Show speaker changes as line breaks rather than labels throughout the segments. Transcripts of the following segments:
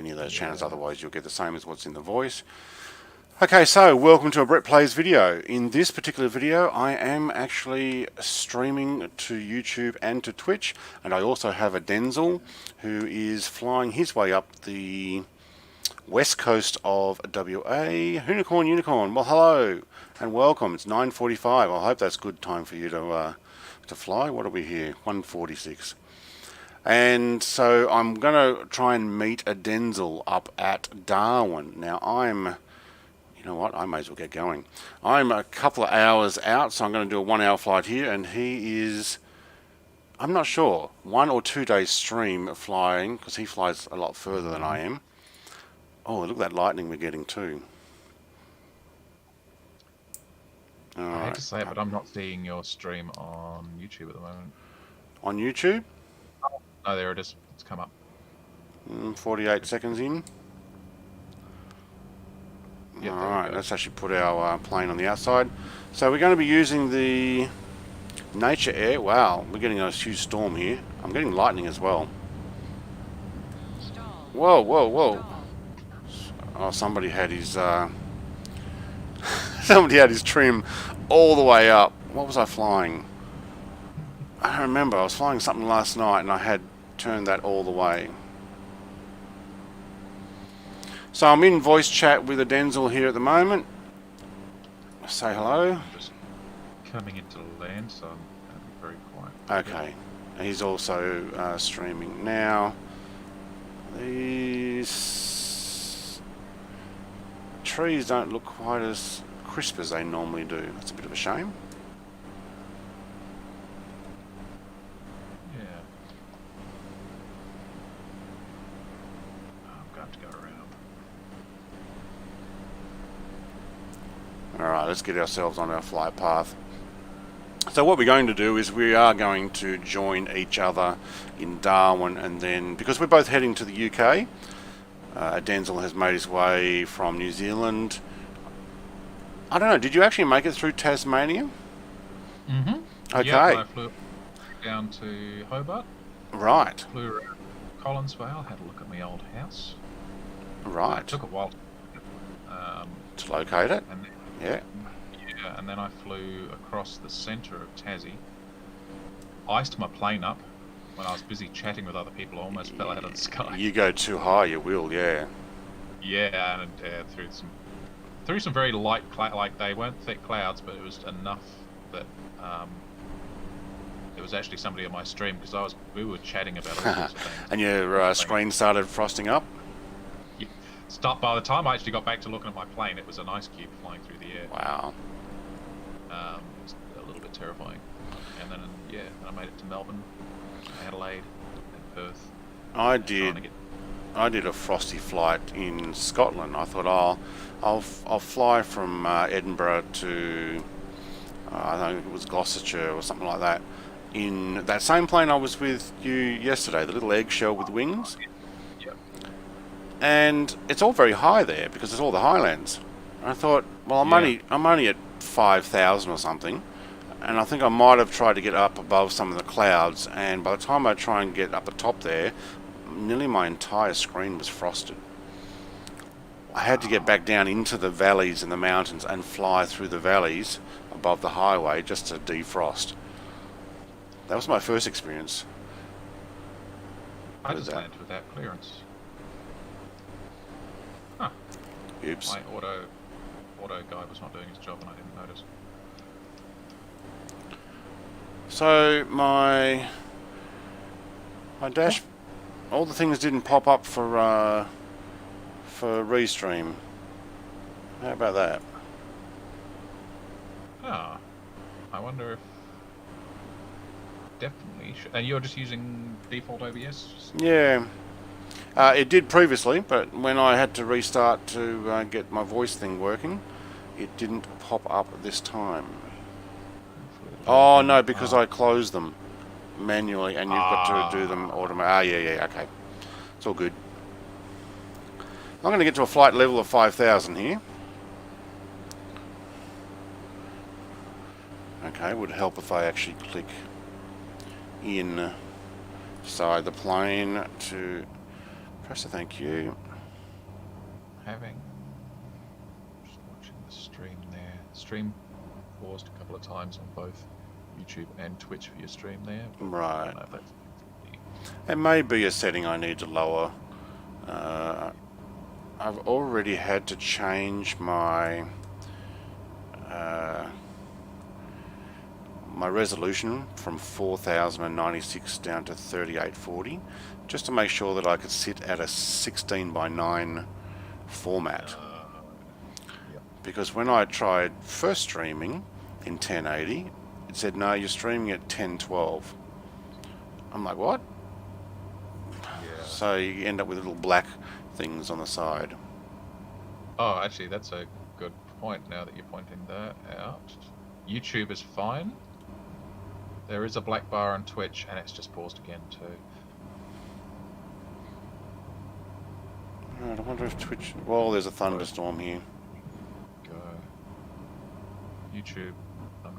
any of those channels, otherwise you'll get the same as what's in the voice. Okay, so welcome to a Brett Plays video. In this particular video, I am actually streaming to YouTube and to Twitch, and I also have a Denzel who is flying his way up the west coast of WA. Unicorn. Well, hello and welcome. It's 9:45. I hope that's good time for you to fly. What are we here? 1:46. And so I'm going to try and meet a Denzel up at Darwin. Now you know what, I may as well get going. I'm a couple of hours out, so I'm going to do a 1 hour flight here, and he is, I'm not sure, 1 or 2 days stream flying, because he flies a lot further than I am. Oh, look at that lightning we're getting too.
I hate to say it, but I'm not seeing your stream on YouTube at the moment.
On YouTube?
Oh, there it is. It's come up.
48 seconds in.
Yep,
Alright, let's actually put our plane on the outside. So we're going to be using the Nature Air. Wow, we're getting a huge storm here. I'm getting lightning as well. Whoa. Oh, somebody had his somebody had his trim all the way up. What was I flying? I don't remember. I was flying something last night and I had turned that all the way. So I'm in voice chat with a Denzel here at the moment. Say hello.
I'm just coming into land, so I'm going to be very quiet.
Okay. He's also streaming now. These trees don't look quite as crisp as they normally do. That's a bit of a shame.
Yeah. I'm going to go around.
Alright, let's get ourselves on our flight path. So what we're going to do is we are going to join each other in Darwin, and then, because we're both heading to the UK, Denzel has made his way from New Zealand. I don't know, did you actually make it through Tasmania?
Mm-hmm.
Okay.
Yeah, I flew down to Hobart.
Right.
Flew around Collinsvale, had a look at my old house.
Right.
It took a while
to locate it?
And then,
yeah,
and then I flew across the centre of Tassie. Iced my plane up when I was busy chatting with other people. I almost fell out of the sky.
You go too high, you will, yeah.
Yeah, and through some very light like they weren't thick clouds, but it was enough that there was actually somebody on my stream because we were chatting about all sorts of things.
And your screen started frosting up?
Yeah. By the time I actually got back to looking at my plane, it was an ice cube flying through the air.
Wow.
It was a little bit terrifying. And then, I made it to Melbourne, Adelaide, and Perth.
I did a frosty flight in Scotland. I thought, I'll fly from Edinburgh to I don't know, it was Gloucestershire or something like that. In that same plane I was with you yesterday, the little eggshell with wings.
Yep.
And it's all very high there because it's all the highlands. And I thought, well, I'm only at 5,000 or something, and I think I might have tried to get up above some of the clouds, and by the time I try and get up the top there, nearly my entire screen was frosted. I had to get back down into the valleys and the mountains and fly through the valleys above the highway just to defrost. That was my first experience.
I just landed without clearance. Huh.
Oops.
My auto guy was not doing his job and I didn't notice.
So my dash, all the things didn't pop up for restream. How about that?
Ah, I wonder if definitely. And you're just using default OBS?
Yeah. It did previously, but when I had to restart to get my voice thing working, it didn't pop up this time. Oh no, because I closed them manually, and you've got to do them automatically. Yeah, okay. It's all good. I'm going to get to a flight level of 5,000 here. Okay, it would help if I actually click inside the plane to press the thank you.
having. Just watching the stream there. Stream paused a couple of times on both YouTube and Twitch for your stream there.
Right.
I don't know if that's...
It may be a setting I need to lower. I've already had to change my my resolution from 4096 down to 3840, just to make sure that I could sit at a 16:9 format.
Yep.
Because when I tried first streaming in 1080, it said no, you're streaming at 1012. I'm like, what?
Yeah.
So you end up with little black things on the side.
Oh, actually, that's a good point now that you're pointing that out. YouTube is fine. There is a black bar on Twitch, and it's just paused again, too.
Right, I wonder if Twitch... Well, there's a thunderstorm here.
Go. YouTube.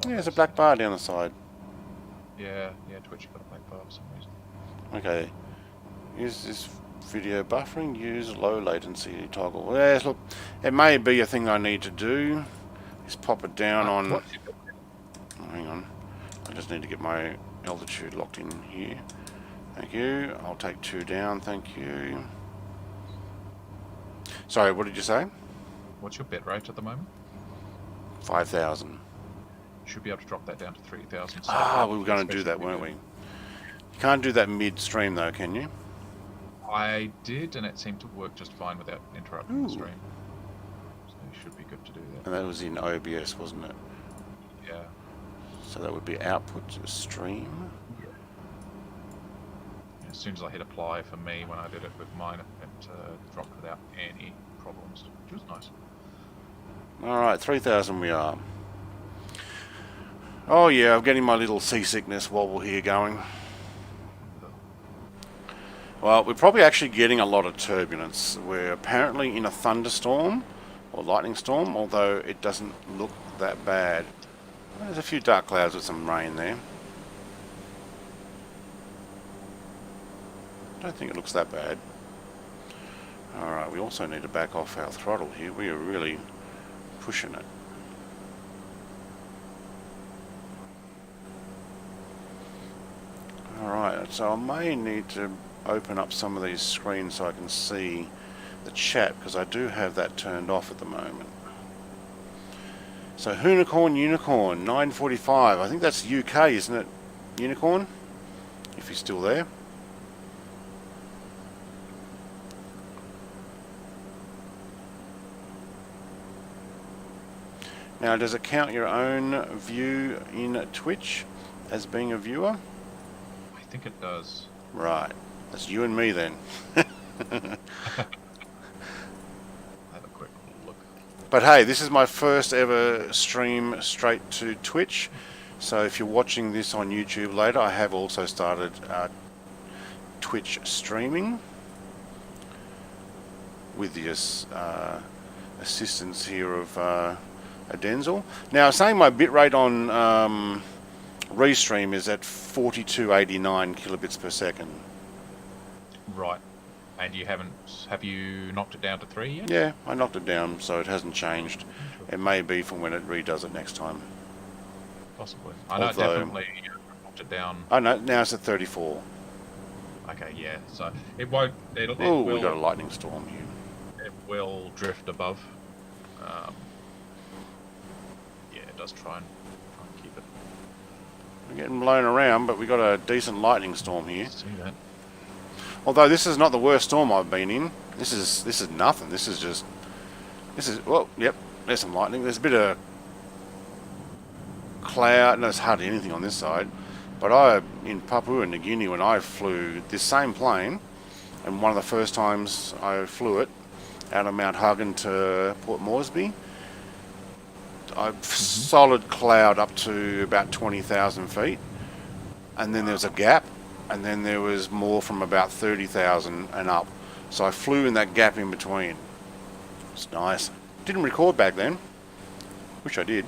Yeah, there's a black bar down the side.
Yeah, Twitch got a black bar for some reason.
Okay. Is this video buffering? Use low latency toggle. Yes, look, it may be a thing I need to do. Just pop it down on... Oh, hang on. I just need to get my altitude locked in here. Thank you. I'll take 2 down. Thank you. Sorry, what did you say?
What's your bit rate at the moment?
5,000.
Should be able to drop that down to 3,000.
We were going to do that, weren't we? You can't do that mid-stream though, can you?
I did, and it seemed to work just fine without interrupting the
Ooh.
stream. So you should be good to do that.
And that was in OBS, wasn't it?
Yeah.
So that would be output to stream.
As soon as I hit apply for me, when I did it with mine, it dropped without any problems, which was nice.
Alright, 3,000 we are. Oh yeah, I'm getting my little seasickness wobble here going. Well, we're probably actually getting a lot of turbulence. We're apparently in a thunderstorm or lightning storm, although it doesn't look that bad. There's a few dark clouds with some rain there. I don't think it looks that bad. Alright, we also need to back off our throttle here. We are really pushing it. Alright, so I may need to open up some of these screens so I can see the chat, because I do have that turned off at the moment. So Unicorn 945, I think that's UK, isn't it? Unicorn? If you're still there. Now, does it count your own view in Twitch as being a viewer?
I think it does.
Right. That's you and me then.
Have a quick look.
But hey, this is my first ever stream straight to Twitch. So if you're watching this on YouTube later, I have also started Twitch streaming with the assistance here of Denzel. Now, saying my bitrate on Restream is at 4289 kilobits per second.
Right. And you have you knocked it down to 3 yet?
Yeah, I knocked it down, so it hasn't changed. It may be from when it redoes it next time.
Possibly. I know definitely knocked it down.
Oh no, now it's at 34.
Okay, yeah. So it won't.
Oh, we got a lightning storm here.
It will drift above. Yeah, it does try and keep it.
We're getting blown around, but we got a decent lightning storm here.
See that?
Although this is not the worst storm I've been in. This is nothing. This is well, yep. There's some lightning. There's a bit of cloud. No, there's hardly anything on this side. But in Papua New Guinea, when I flew this same plane, and one of the first times I flew it out of Mount Hagen to Port Moresby, solid cloud up to about 20,000 feet, and then there was a gap, and then there was more from about 30,000 and up. So I flew in that gap in between. It's nice. Didn't record back then. Wish I did.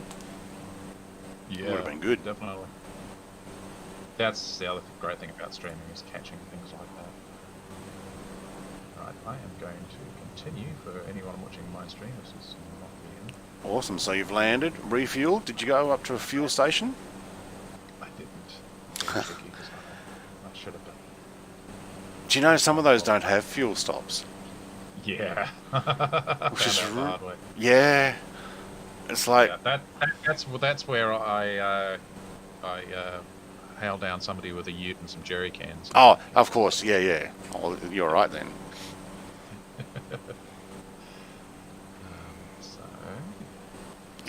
Yeah,
would have been good.
Definitely. That's the other great thing about streaming, is catching things like that. Right, I am going to continue for anyone watching my stream. This is not the end.
Awesome. So you've landed, refueled. Did you go up to a fuel station?
I didn't. Very tricky because I should have done.
Do you know some of those don't have fuel stops?
Yeah.
Which is
Found out the hard way.
yeah. It's like
Yeah, that's where I hailed down somebody with a ute and some jerry cans.
oh, of course, yeah. Oh, you're right then.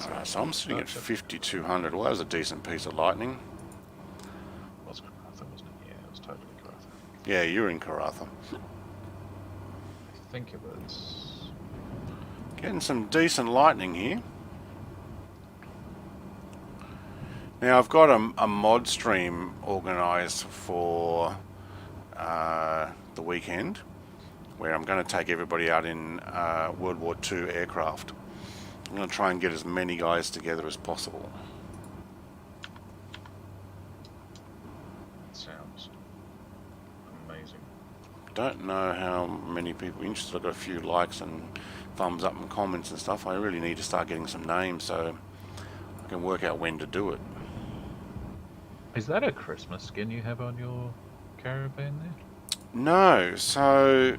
Alright, so I'm sitting at 5200. Well, that was a decent piece of lightning.
It was Karatha, wasn't it? Yeah, it was totally Karatha.
Yeah, you're in Karatha.
I think it was.
Getting some decent lightning here. Now I've got a mod stream organised for the weekend where I'm going to take everybody out in World War II aircraft. I'm going to try and get as many guys together as possible.
That sounds amazing.
Don't know how many people are interested. I've got a few likes and thumbs up and comments and stuff. I really need to start getting some names so I can work out when to do it.
Is that a Christmas skin you have on your caravan there?
No, so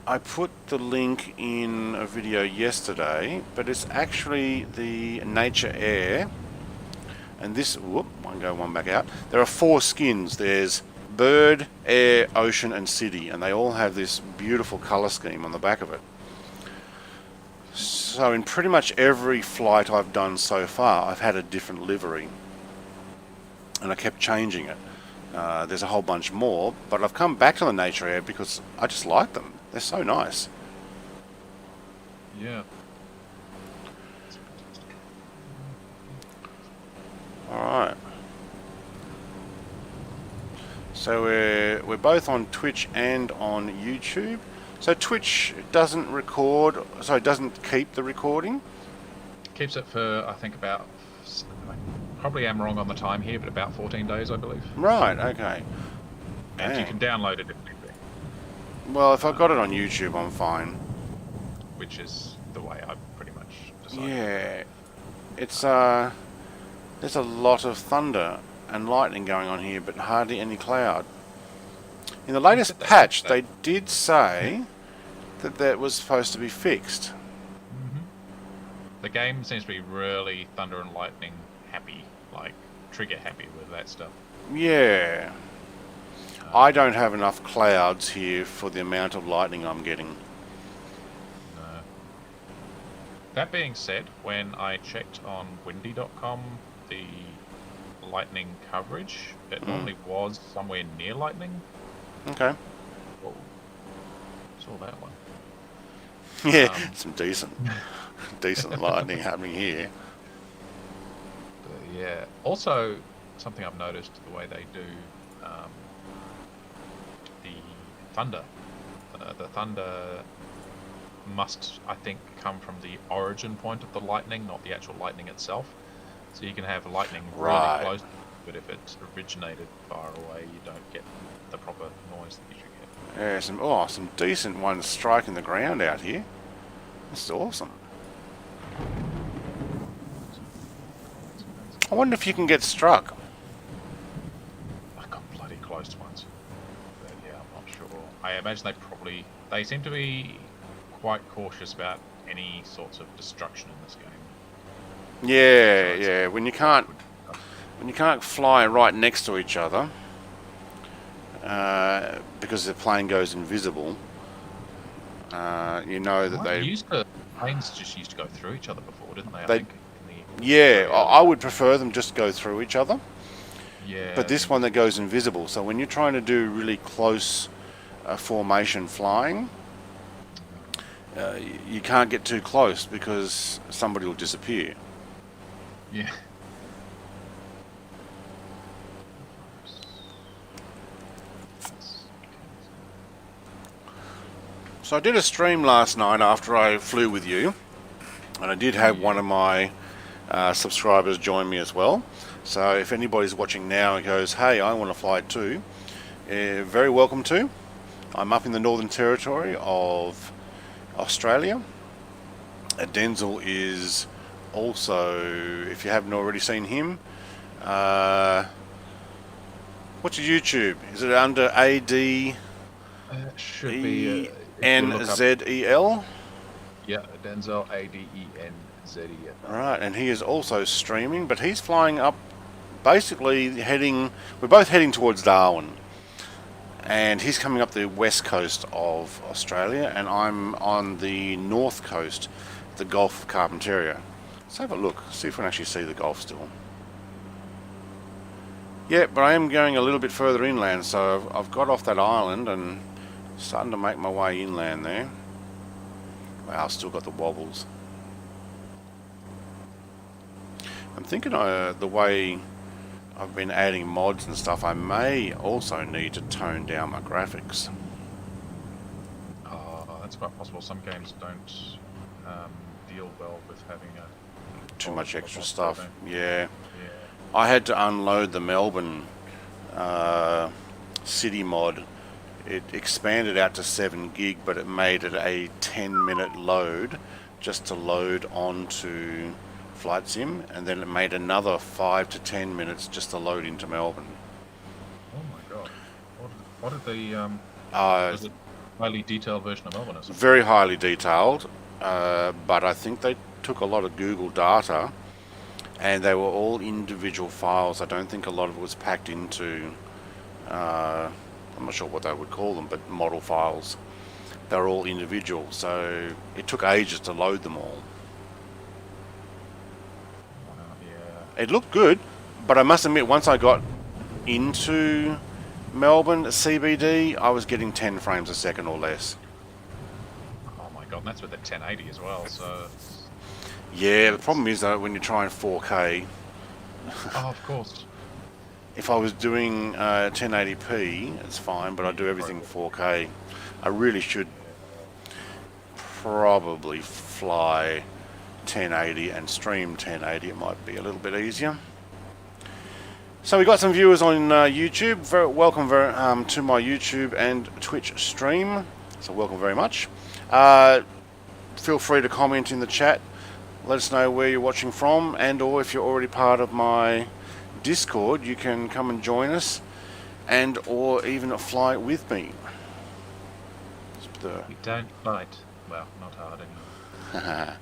I put the link in a video yesterday, but it's actually the Nature Air, and this, whoop, one back out. There are 4 skins. There's Bird, Air, Ocean and City, and they all have this beautiful colour scheme on the back of it. So in pretty much every flight I've done so far, I've had a different livery, and I kept changing it. There's a whole bunch more, but I've come back to the Nature Air because I just like them. They're so nice.
Yeah.
Alright. So we're both on Twitch and on YouTube. So Twitch doesn't record, so it doesn't keep the recording?
Keeps it for, I think, about, I probably am wrong on the time here, but about 14 days, I believe.
Right, okay.
And
Dang.
you can download it if need be.
Well, if I've got it on YouTube, I'm fine.
Which is the way I pretty much decided.
Yeah. It's, there's a lot of thunder and lightning going on here, but hardly any cloud. In the latest patch, they did say that that was supposed to be fixed.
Mm-hmm. The game seems to be really thunder and lightning happy, like trigger happy with that stuff.
Yeah. I don't have enough clouds here for the amount of lightning I'm getting.
No. That being said, when I checked on windy.com, the lightning coverage, it normally was somewhere near lightning.
Okay.
Whoa. Saw that one.
Yeah, some decent lightning happening here.
But yeah. Also, something I've noticed the way they do the thunder. The thunder must, I think, come from the origin point of the lightning, not the actual lightning itself. So you can have lightning really close, but if it's originated far away, you don't get the proper noise that you should get.
Yeah, some decent ones striking the ground out here. This is awesome. I wonder if you can get struck.
I got bloody close once. But yeah, I'm not sure. I imagine they seem to be quite cautious about any sorts of destruction in this game.
Yeah. When you can't fly right next to each other, because the plane goes invisible, you know that
planes just used to go through each other before, didn't they? I think
I would prefer them just go through each other.
Yeah.
But this one that goes invisible, so when you're trying to do really close formation flying, you can't get too close because somebody will disappear.
Yeah.
So I did a stream last night after I flew with you, and I did have one of my subscribers join me as well. So if anybody's watching now and goes, hey, I want to fly too, very welcome to. I'm up in the Northern Territory of Australia. Denzel is also, if you haven't already seen him, what's your YouTube? Is it under ADENZEL?
Should be. If you look up, yeah, Denzel ADENZEL.
Right, and he is also streaming, but he's flying up, basically heading. We're both heading towards Darwin, and he's coming up the west coast of Australia, and I'm on the north coast, the Gulf of Carpentaria. Let's have a look, see if we can actually see the Gulf still. Yeah, but I am going a little bit further inland, so I've got off that island and starting to make my way inland there. Wow, still got the wobbles. I'm thinking the way I've been adding mods and stuff, I may also need to tone down my graphics.
That's quite possible. Some games don't deal well with having
too much extra stuff. Yeah. I had to unload the Melbourne city mod. It expanded out to 7 gig, but it made it a 10-minute load just to load onto Flight Sim, and then it made another 5 to 10 minutes just to load into Melbourne.
Oh my god! What did the was it highly detailed version of Melbourne or something?
Very highly detailed, but I think they took a lot of Google data, and they were all individual files. I don't think a lot of it was packed into. I'm not sure what they would call them, but model files. They're all individual, so it took ages to load them all.
Yeah.
It looked good, but I must admit, once I got into Melbourne CBD, I was getting 10 frames a second or less.
Oh my god, and that's with the 1080 as well, so...
Yeah, the problem is though, when you're trying 4K...
Oh, of course.
If I was doing 1080p, it's fine, but I do everything 4K. I really should probably fly 1080 and stream 1080. It might be a little bit easier. So we got some viewers on YouTube. Welcome to my YouTube and Twitch stream. So welcome very much. Feel free to comment in the chat. Let us know where you're watching from, and or if you're already part of my Discord, you can come and join us, and or even fly with me.
We don't fight. Well, not hard anyway.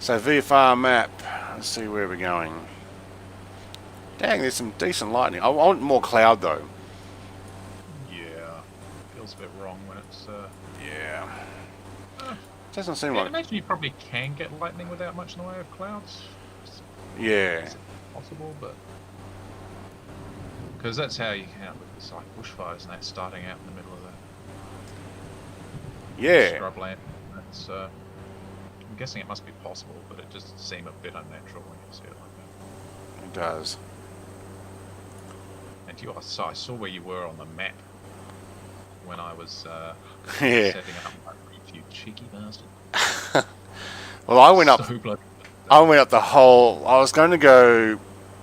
So VFR map. Let's see where we're going. Dang, there's some decent lightning. I want more cloud though.
Yeah, feels a bit wrong when it's.
Yeah. Doesn't seem
I
like.
imagine you probably can get lightning without much in the way of clouds.
Yeah.
Is it possible, but because that's how you can with this like bushfires and that starting out in the middle of the scrubland. That's I'm guessing it must be possible, but it just seems a bit unnatural when you see it like that.
It does.
And I saw where you were on the map when I was
Yeah.
setting up my reef, you cheeky bastard.
Well, I went up.
So bloody...
I went up the whole. I was going to go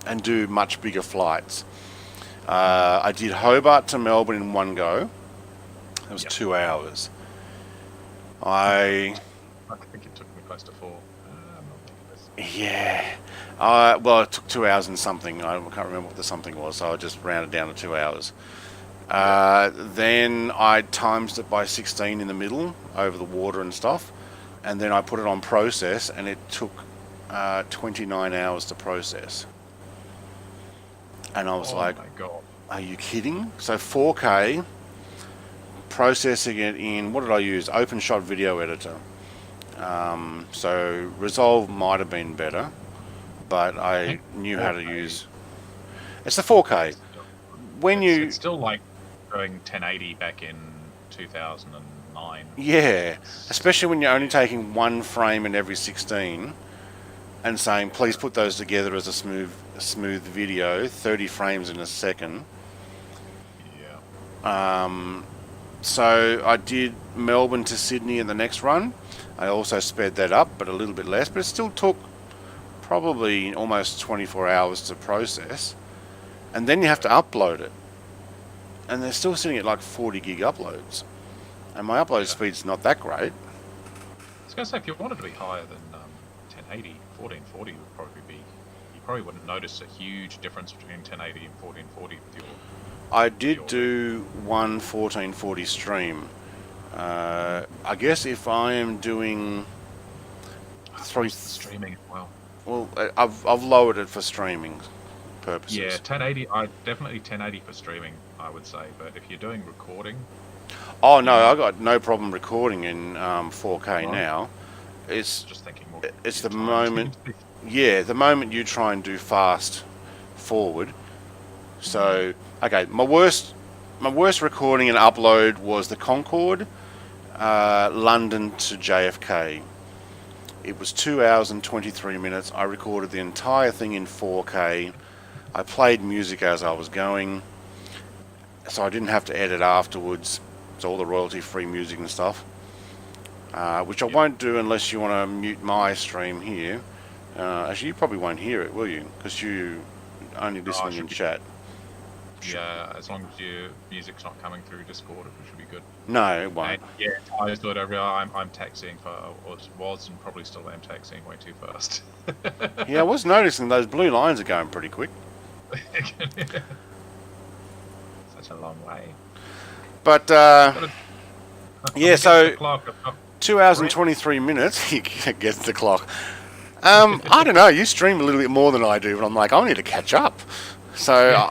and do much bigger flights. I did Hobart to Melbourne in one go. It was 2 hours. I
think it took me close to 4. I'm not thinking this.
Yeah. Well, it took 2 hours and something. I can't remember what the something was, so I just rounded down to 2 hours. Then I times it by 16 in the middle over the water and stuff, and then I put it on process, and it took 29 hours to process. And I was like,
my God.
Are you kidding? So 4K, processing it in, what did I use? OpenShot Video Editor. So Resolve might have been better, but I knew how to use... It's the 4K. It's
still like going 1080 back in 2009.
Yeah, especially when you're only taking one frame in every 16 and saying, please put those together as a smooth video, 30 frames in a second.
Yeah.
So I did Melbourne to Sydney in the next run. I also sped that up, but a little bit less, but it still took probably almost 24 hours to process. And then you have to upload it. and they're still sitting at like 40 gig uploads, and my upload speed's not that great.
I was going to say, if you wanted to be higher than 1080, 1440 would probably be. You probably wouldn't notice a huge difference between 1080 and 1440 with your.
I did do one 1440 stream. I guess if I am doing
streaming as well.
Well, I've lowered it for streaming purposes.
Yeah, 1080. Definitely 1080 for streaming, I would say. But if you're doing recording.
Oh no, I got no problem recording in 4K now. It's
just thinking more.
It's the moment. Yeah, the moment you try and do fast forward. So okay, my worst recording and upload was the Concorde, London to JFK. It was 2 hours and 23 minutes. I recorded the entire thing in 4K. I played music as I was going, so I didn't have to edit afterwards. It's all the royalty-free music and stuff, which I won't do unless you want to mute my stream here. Actually, you probably won't hear it, will you? Because you only listening in chat.
Yeah, as long as your music's not coming through Discord, it should be good.
No, it won't.
And, yeah, I just thought I'm taxiing was and probably still am taxiing way too fast.
Yeah, I was noticing those blue lines are going pretty quick.
Such a long way.
But yeah, so 2 hours and 23 minutes. He gets the clock. I don't know. You stream a little bit more than I do, but I'm like, I need to catch up. So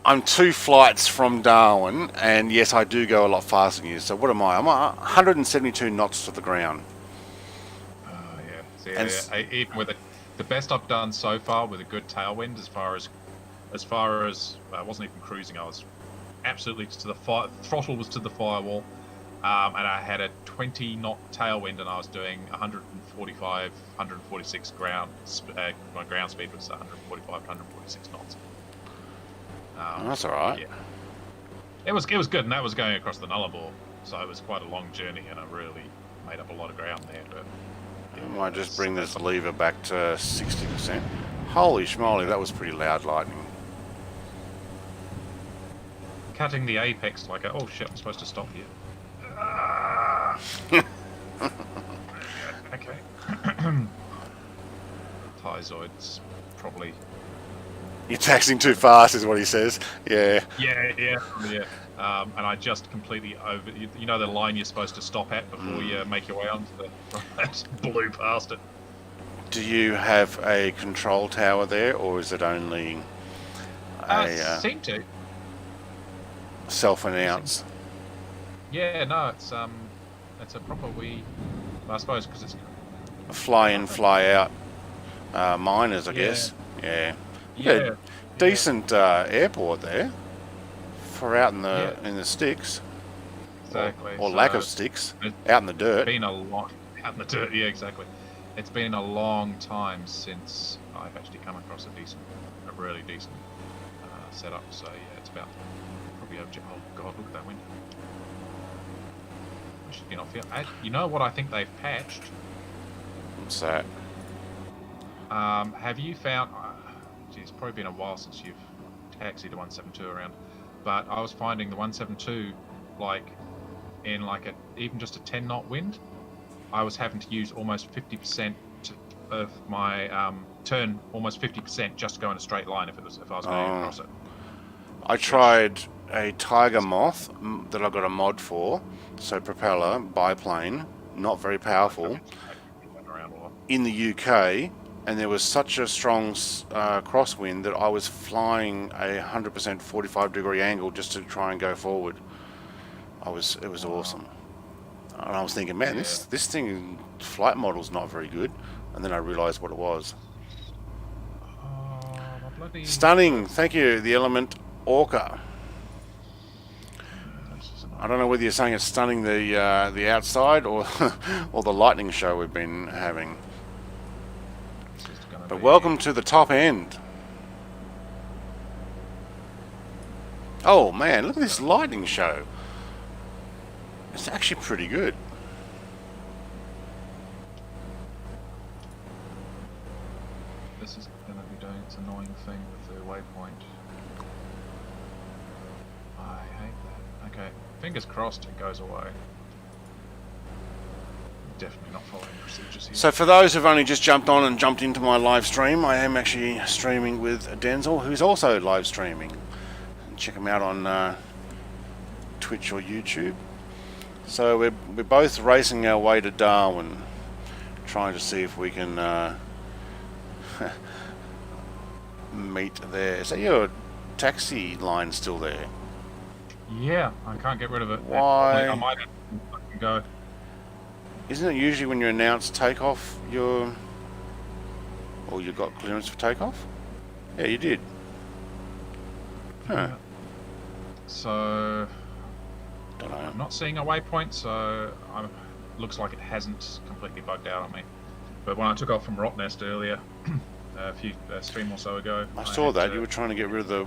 I'm 2 flights from Darwin, and yes, I do go a lot faster than you. So what am I? I'm 172 knots to the ground.
Oh yeah. So, yeah, even with the best I've done so far with a good tailwind, as far as I wasn't even cruising. I was absolutely to the throttle was to the firewall, and I had a 20 knot tailwind, and I was doing 145, 146 ground. My ground speed was 145, 146 knots.
That's all right.
Yeah, it was good, and that was going across the Nullarbor, so it was quite a long journey, and I really made up a lot of ground there. But yeah,
I might just bring this lever back to 60%. Holy schmoly, that was pretty loud lightning.
Cutting the apex like oh shit, I'm supposed to stop here. Okay. Tiezoid's probably.
You're taxing too fast, is what he says. Yeah.
Yeah. And I just completely you know the line you're supposed to stop at before you make your way onto the. Just blew past it.
Do you have a control tower there, or is it only a
seem to
self-announce?
Yeah, no, it's a proper I suppose because it's
fly in, fly out miners, I guess. Yeah.
Yeah.
Decent airport there for out in the sticks.
Exactly.
Or lack of sticks. Out in the dirt.
Been a lot out in the dirt. Yeah, exactly. It's been a long time since I've actually come across a really decent setup. So yeah, it's about probably over. Oh god, look at that window. I should get off here. You know what I think they've patched?
What's that?
Have you found? It's probably been a while since you've taxied a 172 around, but I was finding the 172 in even just a 10 knot wind, I was having to use almost 50% of my turn, almost 50% just to go in a straight line if I was going across it.
I tried a Tiger Moth that I got a mod for, so propeller, biplane, not very powerful, in the UK, and there was such a strong crosswind that I was flying a 100% 45-degree angle just to try and go forward. It was awesome. And I was thinking, man, this thing, flight model's not very good. And then I realised what it was. Stunning. Thank you, the Element Orca. I don't know whether you're saying it's stunning the outside or or the lightning show we've been having. But welcome to the top end. Oh man, look at this lightning show. It's actually pretty good.
This is going to be doing its annoying thing with the waypoint. I hate that. Okay, fingers crossed it goes away. Definitely not following procedures here.
So for those who've only just jumped on and jumped into my live stream, I am actually streaming with Denzel, who's also live streaming. Check him out on Twitch or YouTube. So we're both racing our way to Darwin, trying to see if we can meet there. Is that your taxi line still there?
Yeah, I can't get rid of it.
Why?
I might have to go.
Isn't it usually when you announce takeoff, or you got clearance for takeoff? Yeah, you did. Huh.
So,
Don't know.
I'm not seeing a waypoint, so looks like it hasn't completely bugged out on me. But when I took off from Rottnest earlier, a stream or so ago,
I saw that you were trying to get rid of the,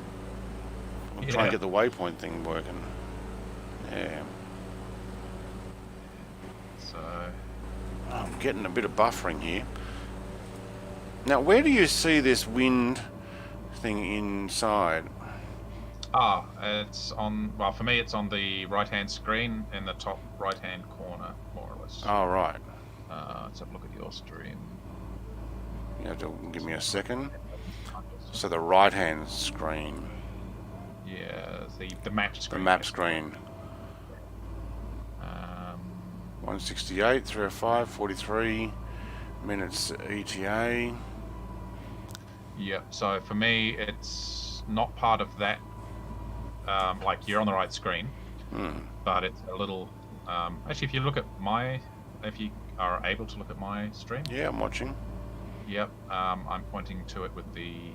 trying to get the waypoint thing working. Yeah.
So,
I'm getting a bit of buffering here. Now, where do you see this wind thing inside?
it's on, well, for me it's on the right-hand screen in the top right-hand corner, more or less.
Oh, right.
Let's have a look at your stream.
You have to give me a second. So the right-hand screen.
Yeah, the map screen.
The map screen. 168, 305, 43 minutes ETA.
Yeah, so for me, it's not part of that. Like, you're on the right screen, but it's a little. Actually, if you look at if you are able to look at my stream.
Yeah, I'm watching.
Yep, I'm pointing to it with the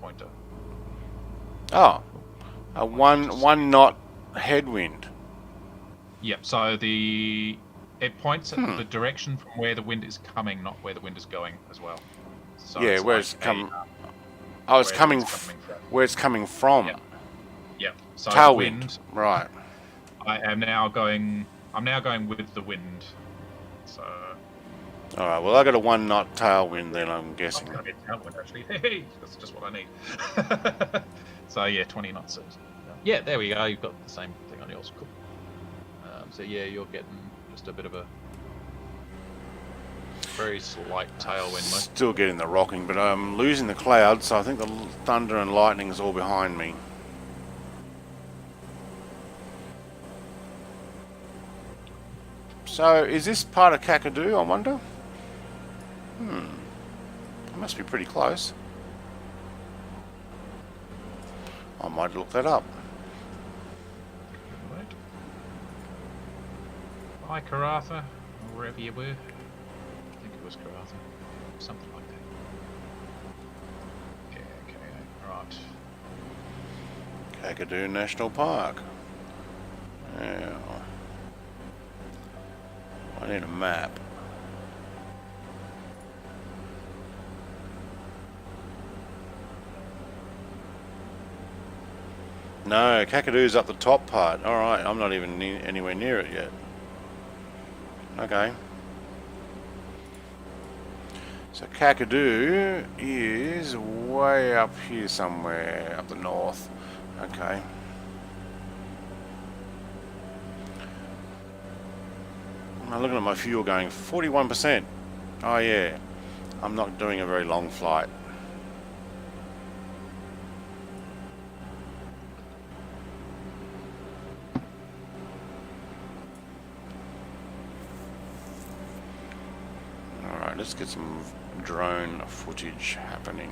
pointer.
Oh, a one knot headwind.
Yep. So it points at the direction from where the wind is coming, not where the wind is going as well. So
Yeah, where
like
it's coming. Oh, it's coming. Where it's coming from.
Yep. Yep. So
Tailwind. Right.
I'm now going with the wind. So.
All right. Well, I got a 1 knot tailwind then. I'm guessing.
It's going to be a tailwind actually. Hey, that's just what I need. So yeah, 20 knots. Yeah, there we go. You've got the same thing on yours. Cool. So yeah, you're getting just a bit of a very slight tailwind.
Still getting the rocking, but I'm losing the clouds, so I think the thunder and lightning is all behind me. So, is this part of Kakadu, I wonder? It must be pretty close. I might look that up.
Hi, Karatha, or wherever you were. I think it was Karatha. Something like that. Yeah, okay, right.
Kakadu National Park. Yeah. I need a map. No, Kakadu's up the top part. Alright, I'm not even anywhere near it yet. Okay. So Kakadu is way up here somewhere, up the north. Okay. I'm looking at my fuel going 41%. Oh yeah, I'm not doing a very long flight. Alright, let's get some drone footage happening.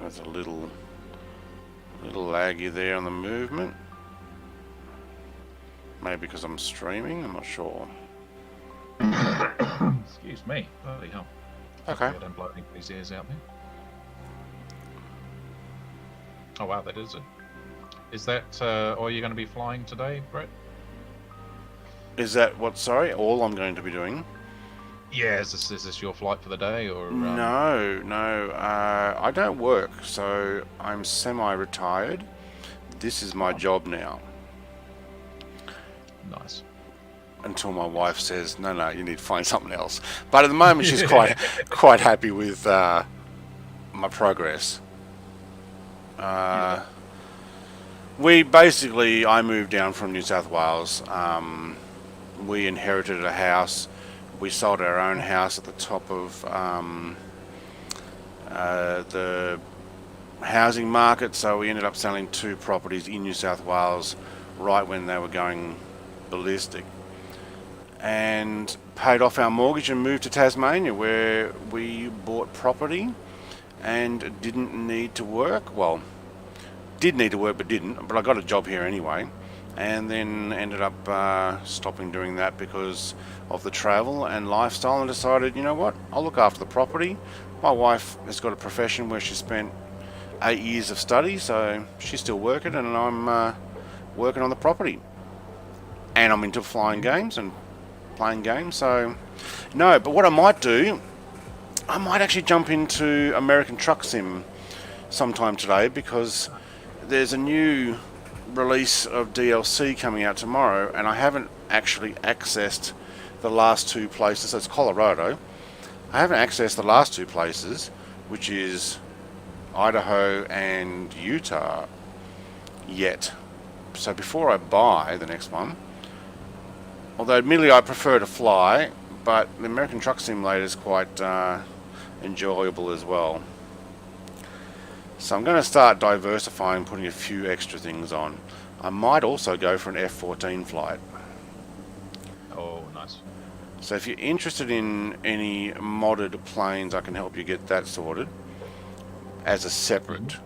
There's a little laggy there on the movement. Maybe because I'm streaming, I'm not sure.
Excuse me. Bloody hell.
Okay.
I don't blow anybody's ears out there. Oh wow, that is it. Is that all you're going to be flying today, Brett?
Is that what, sorry, all I'm going to be doing?
Yeah, is this your flight for the day, or?
No, I don't work, so I'm semi-retired. This is my job now.
Nice.
until my wife says, no, you need to find something else. But at the moment, she's quite happy with my progress. I moved down from New South Wales. We inherited a house. We sold our own house at the top of the housing market, so we ended up selling 2 properties in New South Wales right when they were going ballistic, and paid off our mortgage and moved to Tasmania, where we bought property and didn't need to work. Well, did need to work but didn't, but I got a job here anyway, and then ended up stopping doing that because of the travel and lifestyle, and decided, you know what, I'll look after the property. My wife has got a profession where she spent 8 years of study, so she's still working, and I'm working on the property. And I'm into flying games and playing games, so no. But what I might do, I might actually jump into American Truck Sim sometime today, because there's a new release of DLC coming out tomorrow, and I haven't actually accessed the last 2 places. So it's Colorado. I haven't accessed the last 2 places, which is Idaho and Utah, yet. So before I buy the next one, although admittedly I prefer to fly, but the American Truck Simulator is quite enjoyable as well. So I'm going to start diversifying, putting a few extra things on. I might also go for an F-14 flight.
Oh, nice.
So if you're interested in any modded planes, I can help you get that sorted as a separate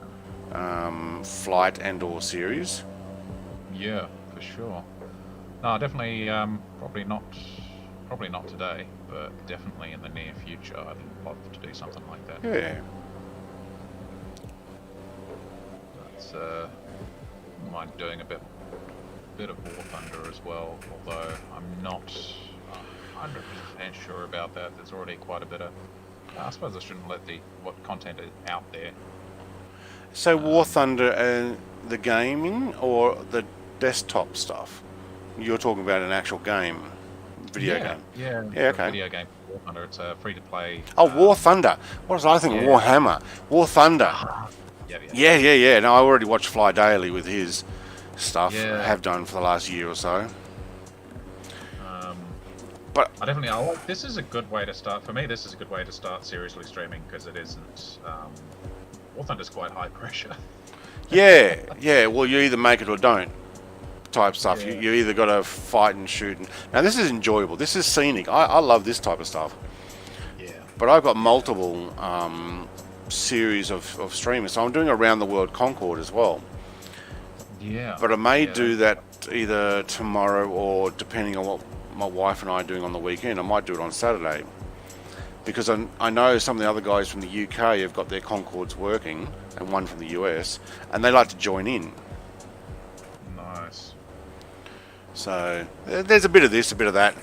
flight and or series.
Yeah, for sure. No, definitely. Probably not today, but definitely in the near future. I'd love to do something like that.
Yeah.
That's mind doing a bit of War Thunder as well. Although I'm not 100% sure about that. There's already quite a bit of. I suppose I shouldn't let what content is out there.
So War Thunder and the gaming or the desktop stuff? You're talking about an actual game, video game.
Yeah,
okay.
Video game War Thunder. It's free to play.
Oh, War Thunder. What was I thinking?
Yeah.
Warhammer. War Thunder.
Yeah.
No, I already watched Fly Daily with his stuff.
Yeah.
I have done for the last year or so. But
I like. This is a good way to start. For me, this is a good way to start seriously streaming, because it isn't. War Thunder's quite high pressure.
yeah. Well, you either make it or don't type stuff.
Yeah.
You either got to fight and shoot. Now, this is enjoyable. This is scenic. I love this type of stuff.
Yeah.
But I've got multiple series of streamers. So I'm doing Around the World Concord as well.
Yeah.
But I may do that either tomorrow, or depending on what my wife and I are doing on the weekend, I might do it on Saturday. Because I know some of the other guys from the UK have got their Concords working, and one from the US, and they like to join in.
Nice.
So there's a bit of this, a bit of that.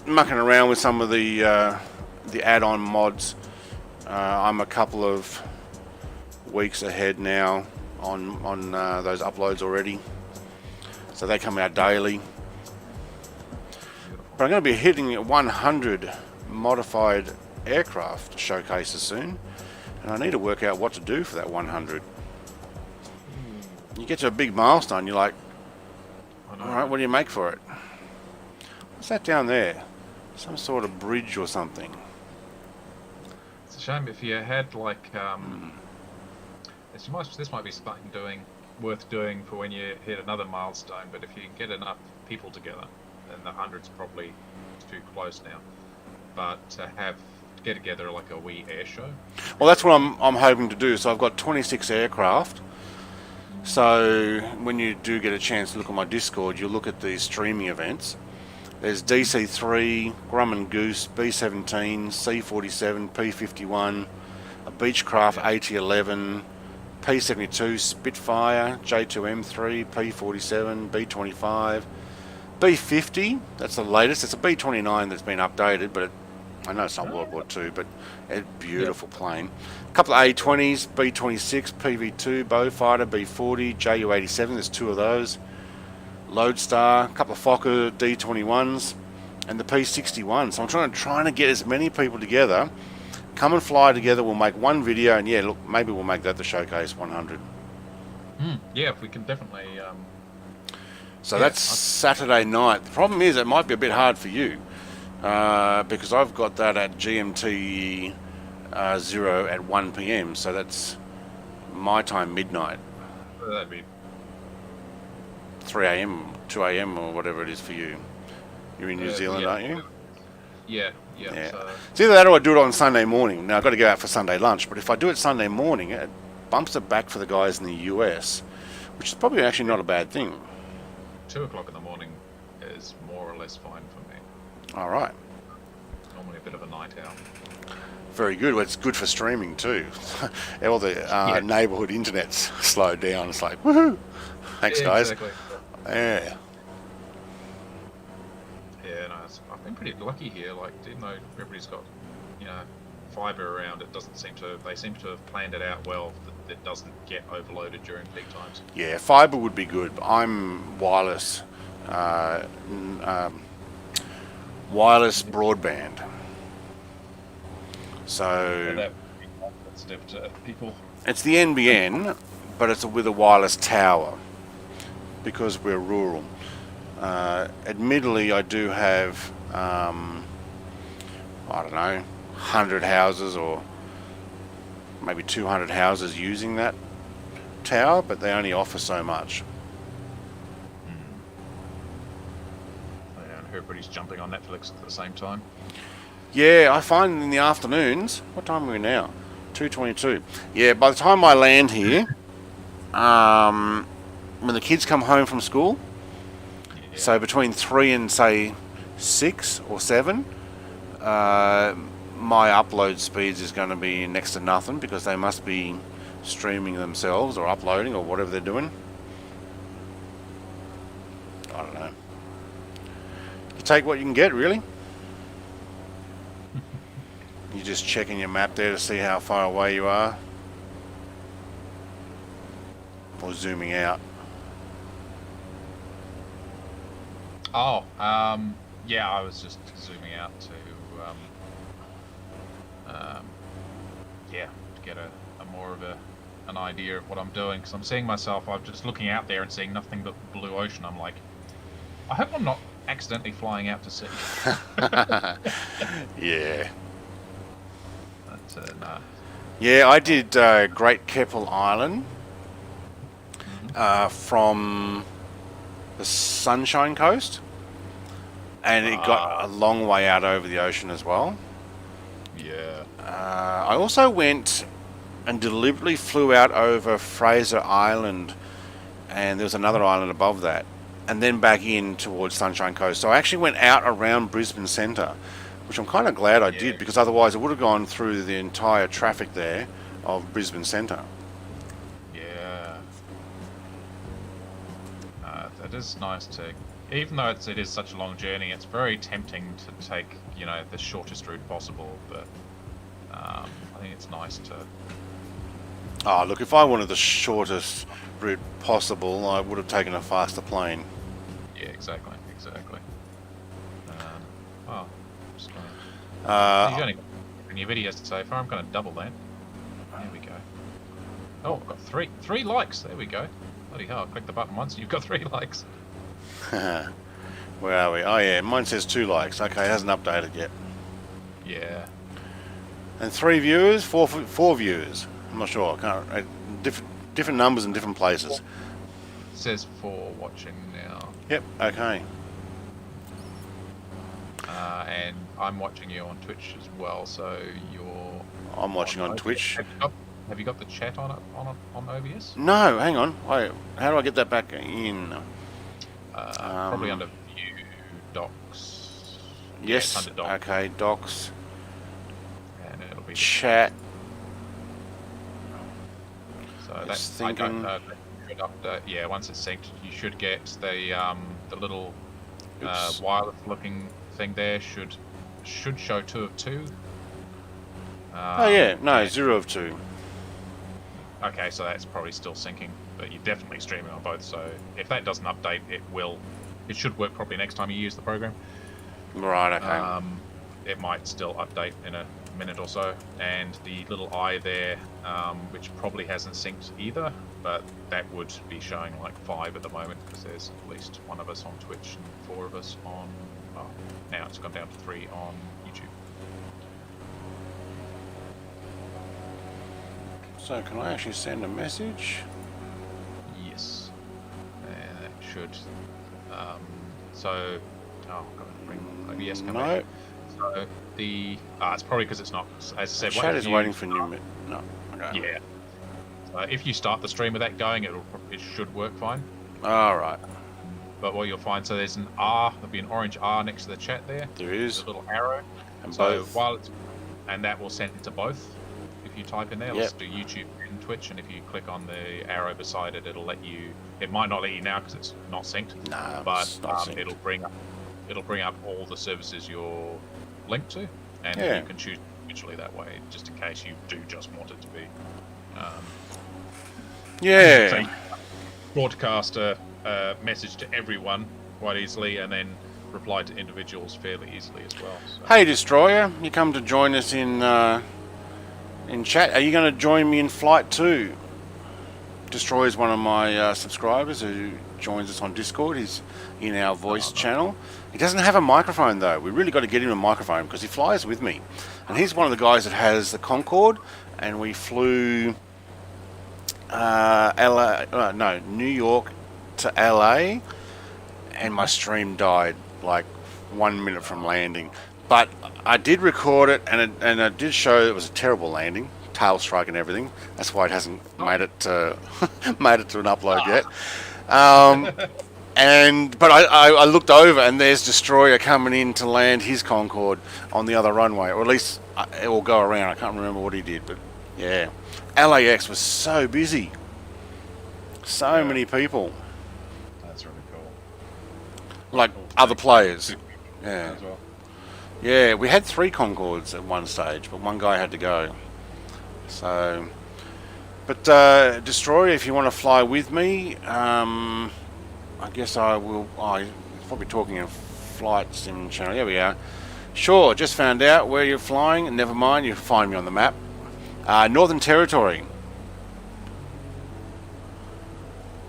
Mucking around with some of the add-on mods. I'm a couple of weeks ahead now on those uploads already, so they come out daily. But I'm going to be hitting 100 modified aircraft showcases soon, and I need to work out what to do for that 100. You get to a big milestone, you're like, alright, what do you make for it? What's that down there? Some sort of bridge or something.
It's a shame. If you had like this might be something worth doing for when you hit another milestone, but if you get enough people together, then the 100's probably too close now. But to get together like a wee air show.
Well, that's what I'm hoping to do. So I've got 26 aircraft. So when you do get a chance to look at my Discord, you'll look at these streaming events. There's DC-3, Grumman Goose, B-17, C-47, P-51, a Beechcraft AT-11, P-72, Spitfire, J2M3, P-47, B-25, B-50, that's the latest. It's a B-29 that's been updated, but I know it's not World War II, but a beautiful plane. A couple of A-20s, B-26, PV-2, Beaufighter, B-40, Ju-87, there's 2 of those. Lodestar, a couple of Fokker D21s, and the P61. So I'm trying to get as many people together. Come and fly together. We'll make one video, and yeah, look, maybe we'll make that the Showcase 100.
Yeah, if we can definitely.
So that's Saturday night. The problem is it might be a bit hard for you because I've got that at GMT 0 at 1 p.m. So that's my time, midnight.
That'd be
3 a.m., 2 a.m. or whatever it is for you. You're in New Zealand, aren't you?
Yeah.
So. It's either that or I do it on Sunday morning. Now I've got to go out for Sunday lunch, but if I do it Sunday morning, it bumps it back for the guys in the US, which is probably actually not a bad thing.
2 o'clock in the morning is more or less fine for me.
All right.
Normally a bit of a night owl.
Very good. Well, it's good for streaming too. All the neighbourhood internet's slowed down. It's like, woohoo! Thanks, guys.
Exactly.
Yeah.
Yeah, no, I've been pretty lucky here. Like, even though everybody's got, fibre around, they seem to have planned it out well that it doesn't get overloaded during peak times.
Yeah, fibre would be good. I'm wireless, wireless broadband. So
that would be one step to people.
It's the NBN, but it's with a wireless tower because we're rural. Admittedly, I do have, I don't know, 100 houses or maybe 200 houses using that tower, but they only offer so much.
And everybody's jumping on Netflix at the same time.
Yeah, I find in the afternoons, what time are we now? 2:22. Yeah, by the time I land here, when the kids come home from school, so between 3 and say 6 or 7, my upload speeds is going to be next to nothing because they must be streaming themselves or uploading or whatever they're doing. I don't know. You take what you can get, really. You're just checking your map there to see how far away you are, or zooming out.
Oh, yeah, I was just zooming out to, to get a more of an idea of what I'm doing, because I'm seeing myself, I'm just looking out there and seeing nothing but blue ocean. I'm like, I hope I'm not accidentally flying out to sea.
Yeah.
But, no.
Yeah, I did Great Keppel Island from the Sunshine Coast, and it got a long way out over the ocean as well.
Yeah.
I also went and deliberately flew out over Fraser Island, and there was another island above that, and then back in towards Sunshine Coast. So I actually went out around Brisbane Centre, which I'm kind of glad I did, because otherwise I would have gone through the entire traffic there of Brisbane Centre.
Yeah. It is nice to, even though it is such a long journey, it's very tempting to take, the shortest route possible, but I think it's nice to...
Oh, look, if I wanted the shortest route possible, I would have taken a faster plane.
Yeah, exactly. Oh, just
Uh,
you've only got in your videos so far. I'm going to double that. There we go. Oh, I've got three likes. There we go. Bloody hell! I clicked the button once, and you've got 3 likes.
Where are we? Oh yeah, mine says 2 likes. Okay, it hasn't updated yet.
Yeah.
And 3 viewers, 4 viewers. I'm not sure. I can't. Different numbers in different places.
It says 4 watching now.
Yep. Okay.
And I'm watching you on Twitch as well. So you're.
I'm watching on Twitch.
Have you got the chat on OBS?
No, hang on. Wait, how do I get that back in?
Probably under View Docs.
Yes.
Yeah, under Docs.
Okay, Docs.
And it'll be
Chat.
So
Just
that, I don't
thinking.
know. Should update. Yeah, once it's synced, you should get the little wireless-looking thing there. Should show 2 of 2.
Oh yeah, no, 0 of 2.
Okay, so that's probably still syncing. but you're definitely streaming on both. So if that doesn't update, it should work properly next time you use the program.
Right. Okay.
It might still update in a minute or so, and the little eye there, which probably hasn't synced either, but that would be showing like 5 at the moment because there's at least 1 of us on Twitch and 4 of us on. Oh, now it's gone down to 3 on YouTube.
So can I actually send a message?
Yes, and that should. So, oh, got to bring OBS come
No.
back. So it's probably because it's not. As I said,
Chat is waiting for new. No. Okay.
Yeah. If you start the stream with that going, it should work fine.
All right.
But what you'll find, so there's an R, there'll be an orange R next to the chat there.
There is.
A little arrow.
And
So
both.
and that will send it to both. If you type in there, let's do YouTube and Twitch, and if you click on the arrow beside it, it'll let you. It might not let you now because it's not synced.
No,
but
it's not synced.
it'll bring up all the services you're linked to, and you can choose individually that way, just in case you do just want it to be. So broadcast a message to everyone quite easily, and then reply to individuals fairly easily as well. So.
Hey, Destroyer, you come to join us in chat. Are you going to join me in flight too? Destroyer is one of my subscribers who joins us on Discord. He's in our voice channel. He doesn't have a microphone though. We really got to get him a microphone because he flies with me. And he's one of the guys that has the Concorde, and we flew New York to LA, and my stream died like 1 minute from landing. But I did record it, and it did show it was a terrible landing, tail strike and everything. That's why it hasn't made it to made it to an upload yet. But I looked over, and there's Destroyer coming in to land his Concorde on the other runway, or at least it will go around. I can't remember what he did, but yeah, LAX was so busy, so many people.
That's really cool.
Like other players. Yeah.
As well.
Yeah, we had 3 Concordes at one stage, but one guy had to go. So, but Destroyer, if you want to fly with me, I guess I will. I'm probably talking in flight sim channel. Here we are. Sure, just found out where you're flying. Never mind, you find me on the map. Northern Territory.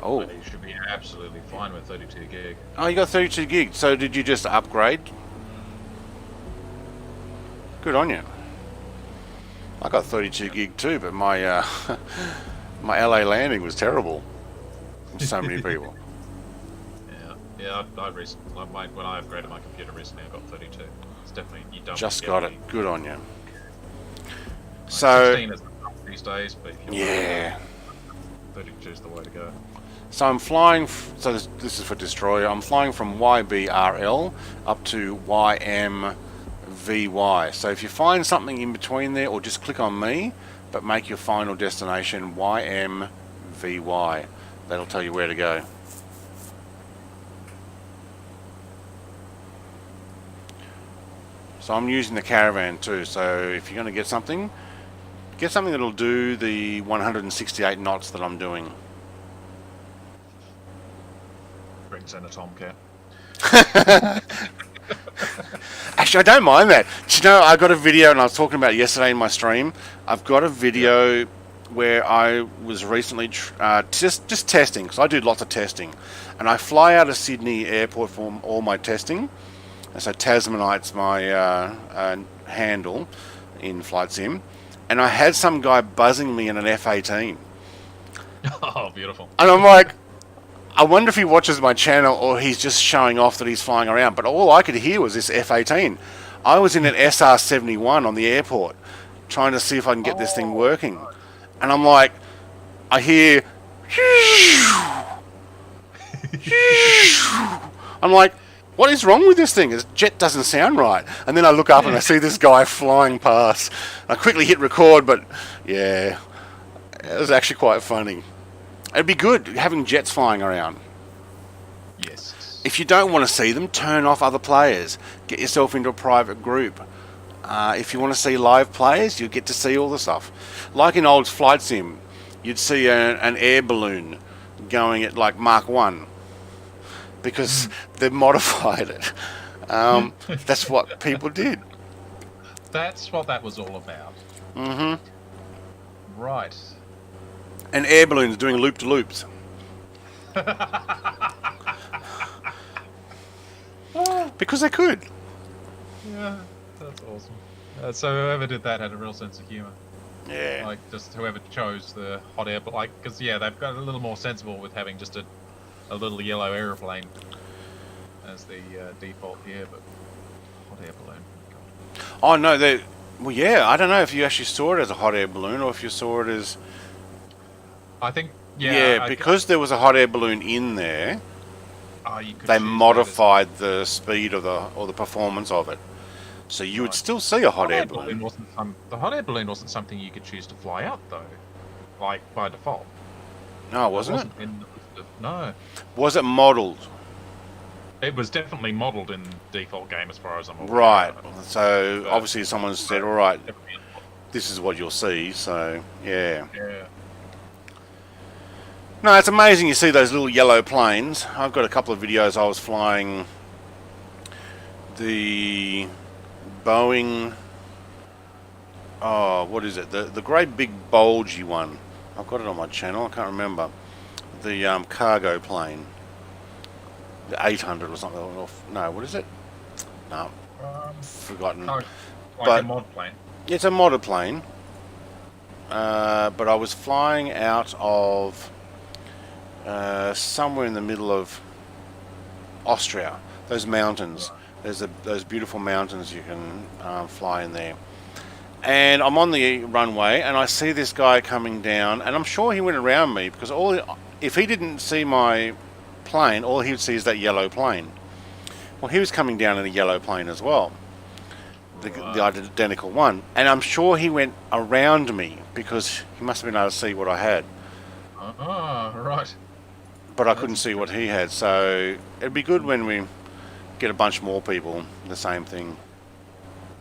Oh.
You should be absolutely fine with 32 gig.
Oh, you got 32 gig. So did you just upgrade? Good on you. I got 32 gig too, but my my LA landing was terrible. So many people.
Yeah. When I upgraded my computer recently, I got 32. It's definitely you don't
Just got it. Good on you.
Like
So
16 is enough these days, but if you want 32 is the way to go.
So I'm flying. So this is for Destroyer. I'm flying from YBRL up to YMVY. So if you find something in between there, or just click on me, but make your final destination YMVY. That'll tell you where to go. So I'm using the Caravan too. So if you're going to get something that'll do the 168 knots that I'm doing.
Brings in a Tomcat.
Actually, I don't mind that. Do you know, I got a video, and I was talking about it yesterday in my stream. I've got a video where I was recently just testing, because I do lots of testing, and I fly out of Sydney Airport for all my testing. And so Tasmanite's my handle in Flight Sim, and I had some guy buzzing me in an F-18.
Oh, beautiful.
And I'm like, I wonder if he watches my channel or he's just showing off that he's flying around. But all I could hear was this F-18. I was in an SR-71 on the airport trying to see if I can get this thing working. And I'm like, I hear... I'm like, what is wrong with this thing? This jet doesn't sound right. And then I look up and I see this guy flying past. I quickly hit record, but yeah, it was actually quite funny. It'd be good having jets flying around.
Yes.
If you don't want to see them, turn off other players. Get yourself into a private group. If you want to see live players, you'll get to see all the stuff. Like in old Flight Sim, you'd see an air balloon going at like Mark 1 because they've modified it. That's what people did.
That's what that was all about. Right.
And air balloons doing loop-to-loops. Because they could.
Yeah, that's awesome. So whoever did that had a real sense of humour.
Yeah.
Like, just whoever chose the hot air, but like, because yeah, they've got a little more sensible with having just a little yellow aeroplane as the default here, but hot air balloon. God.
Oh no, they. Well, yeah. I don't know if you actually saw it as a hot air balloon or if you saw it as.
I think. Yeah.
Because there was a hot air balloon in there.
You could
they
choose
modified the speed of the performance of it, so you would still see a hot air balloon.
The hot air balloon wasn't something you could choose to fly out though, like by default.
No, wasn't it?
No.
Was it modelled?
It was definitely modelled in default game as far as I'm aware.
Right. So obviously someone said, "All right, this is what you'll see." So yeah.
Yeah.
No, it's amazing you see those little yellow planes. I've got a couple of videos I was flying the Boeing, what is it? The great big bulgy one. I've got it on my channel, I can't remember. The cargo plane. The 800 or something. No, what is it? No, forgotten.
Like a mod plane.
It's a modded plane. But I was flying out of somewhere in the middle of Austria, those mountains. There's those beautiful mountains you can fly in there. And I'm on the runway and I see this guy coming down, and I'm sure he went around me because if he didn't see my plane, all he would see is that yellow plane. Well, he was coming down in a yellow plane as well, the identical one, and I'm sure he went around me because he must have been able to see what I had.
Right.
But I couldn't see what he had, so it'd be good when we get a bunch more people the same thing.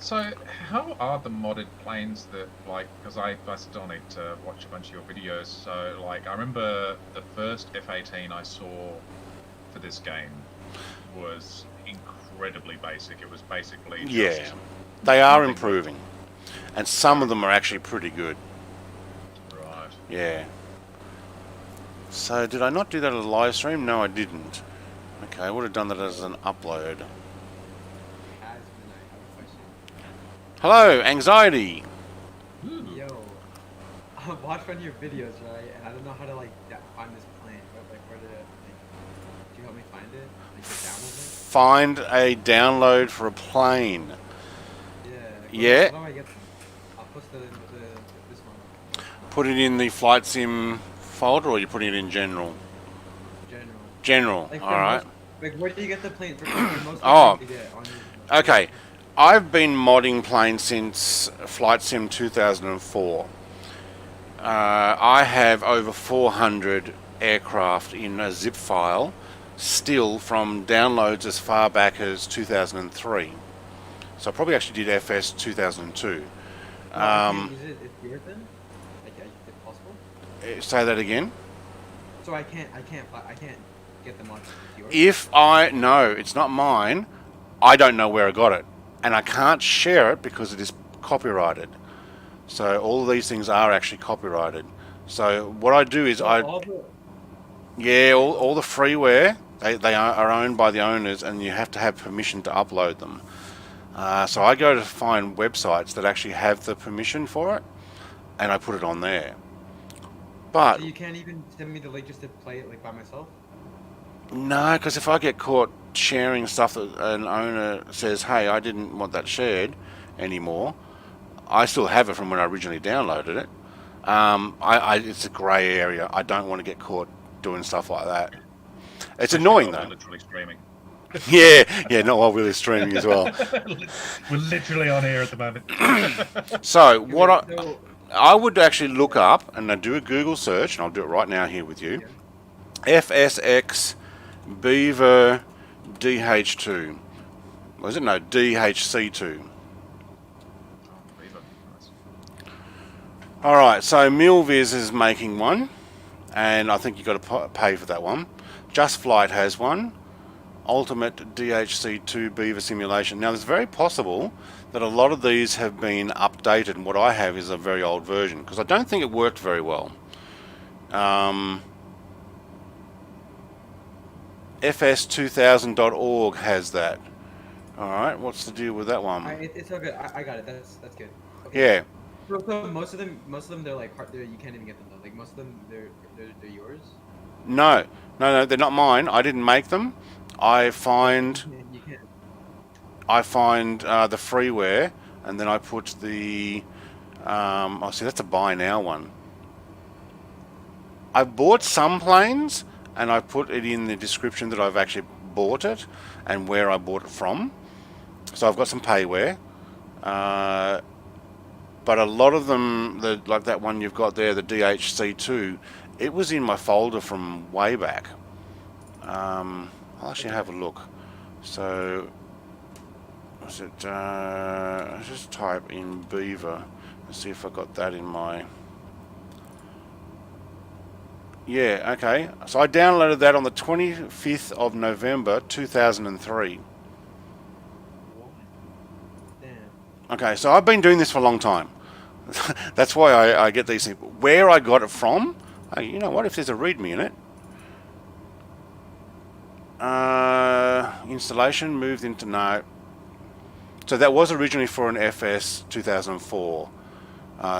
So how are the modded planes that, like, because I still need to watch a bunch of your videos, so like I remember the first F-18 I saw for this game was incredibly basic. It was basically just
they are improving, and some of them are actually pretty good.
Right.
Yeah. So did I not do that as a live stream? No, I didn't. Okay, I would have done that as an upload. Hello, Anxiety.
Yo, I watched one of your videos, right? And I don't know how to like find this plane. Like, where to? Could you help me find it? Like, to download it?
Find a download for a plane.
Yeah. How do I get them? I'll post this one.
Put it in the flight sim folder, or you're putting it in general? General.
Like,
all right.
Like, where do you get the plane? For most
Okay. I've been modding planes since Flight Sim 2004. I have over 400 aircraft in a zip file, still from downloads as far back as 2003. So I probably actually did FS 2002.
Is it yours then? Like, is it possible?
Say that again.
So I can't get them on yours.
No, it's not mine. I don't know where I got it, and I can't share it because it is copyrighted. So all of these things are actually copyrighted. So what I do is all the freeware they are owned by the owners, and you have to have permission to upload them. So I go to find websites that actually have the permission for it, and I put it on there. But
so you can't even send me the link just to play it like by myself?
No, because if I get caught sharing stuff that an owner says, hey, I didn't want that shared anymore, I still have it from when I originally downloaded it. It's a grey area. I don't want to get caught doing stuff like that. It's annoying though.
We're literally streaming.
yeah, not while we're streaming as well.
We're literally on air at the moment.
So what I would actually look up, and I do a Google search, and I'll do it right now here with you. FSX Beaver DH2. Was it? No, DHC2. Alright, so Milviz is making one. and I think you've got to pay for that one. Just Flight has one. Ultimate DHC2 Beaver Simulation. Now, it's very possible that a lot of these have been updated, and what I have is a very old version, because I don't think it worked very well. FS2000.org has that. Alright, what's the deal with that one?
It's all good. I got it. That's good. Okay.
Yeah.
So most of them, they're like hard. You can't even get them though. Like most of them, they're yours.
No, they're not mine. I didn't make them. I find
You can't.
the freeware, and then I put the oh, see, that's a buy now one. I bought some planes, and I put it in the description that I've actually bought it and where I bought it from. So I've got some payware, but a lot of them, like that one you've got there, the DHC2, it was in my folder from way back. I'll actually have a look. So, was it? Let's just type in Beaver and see if I got that in my. Yeah, okay. So I downloaded that on the 25th of November 2003.
Damn.
Okay, so I've been doing this for a long time. That's why I get these things. Where I got it from, you know what, if there's a README in it. Installation moved into no. So that was originally for an FS 2004.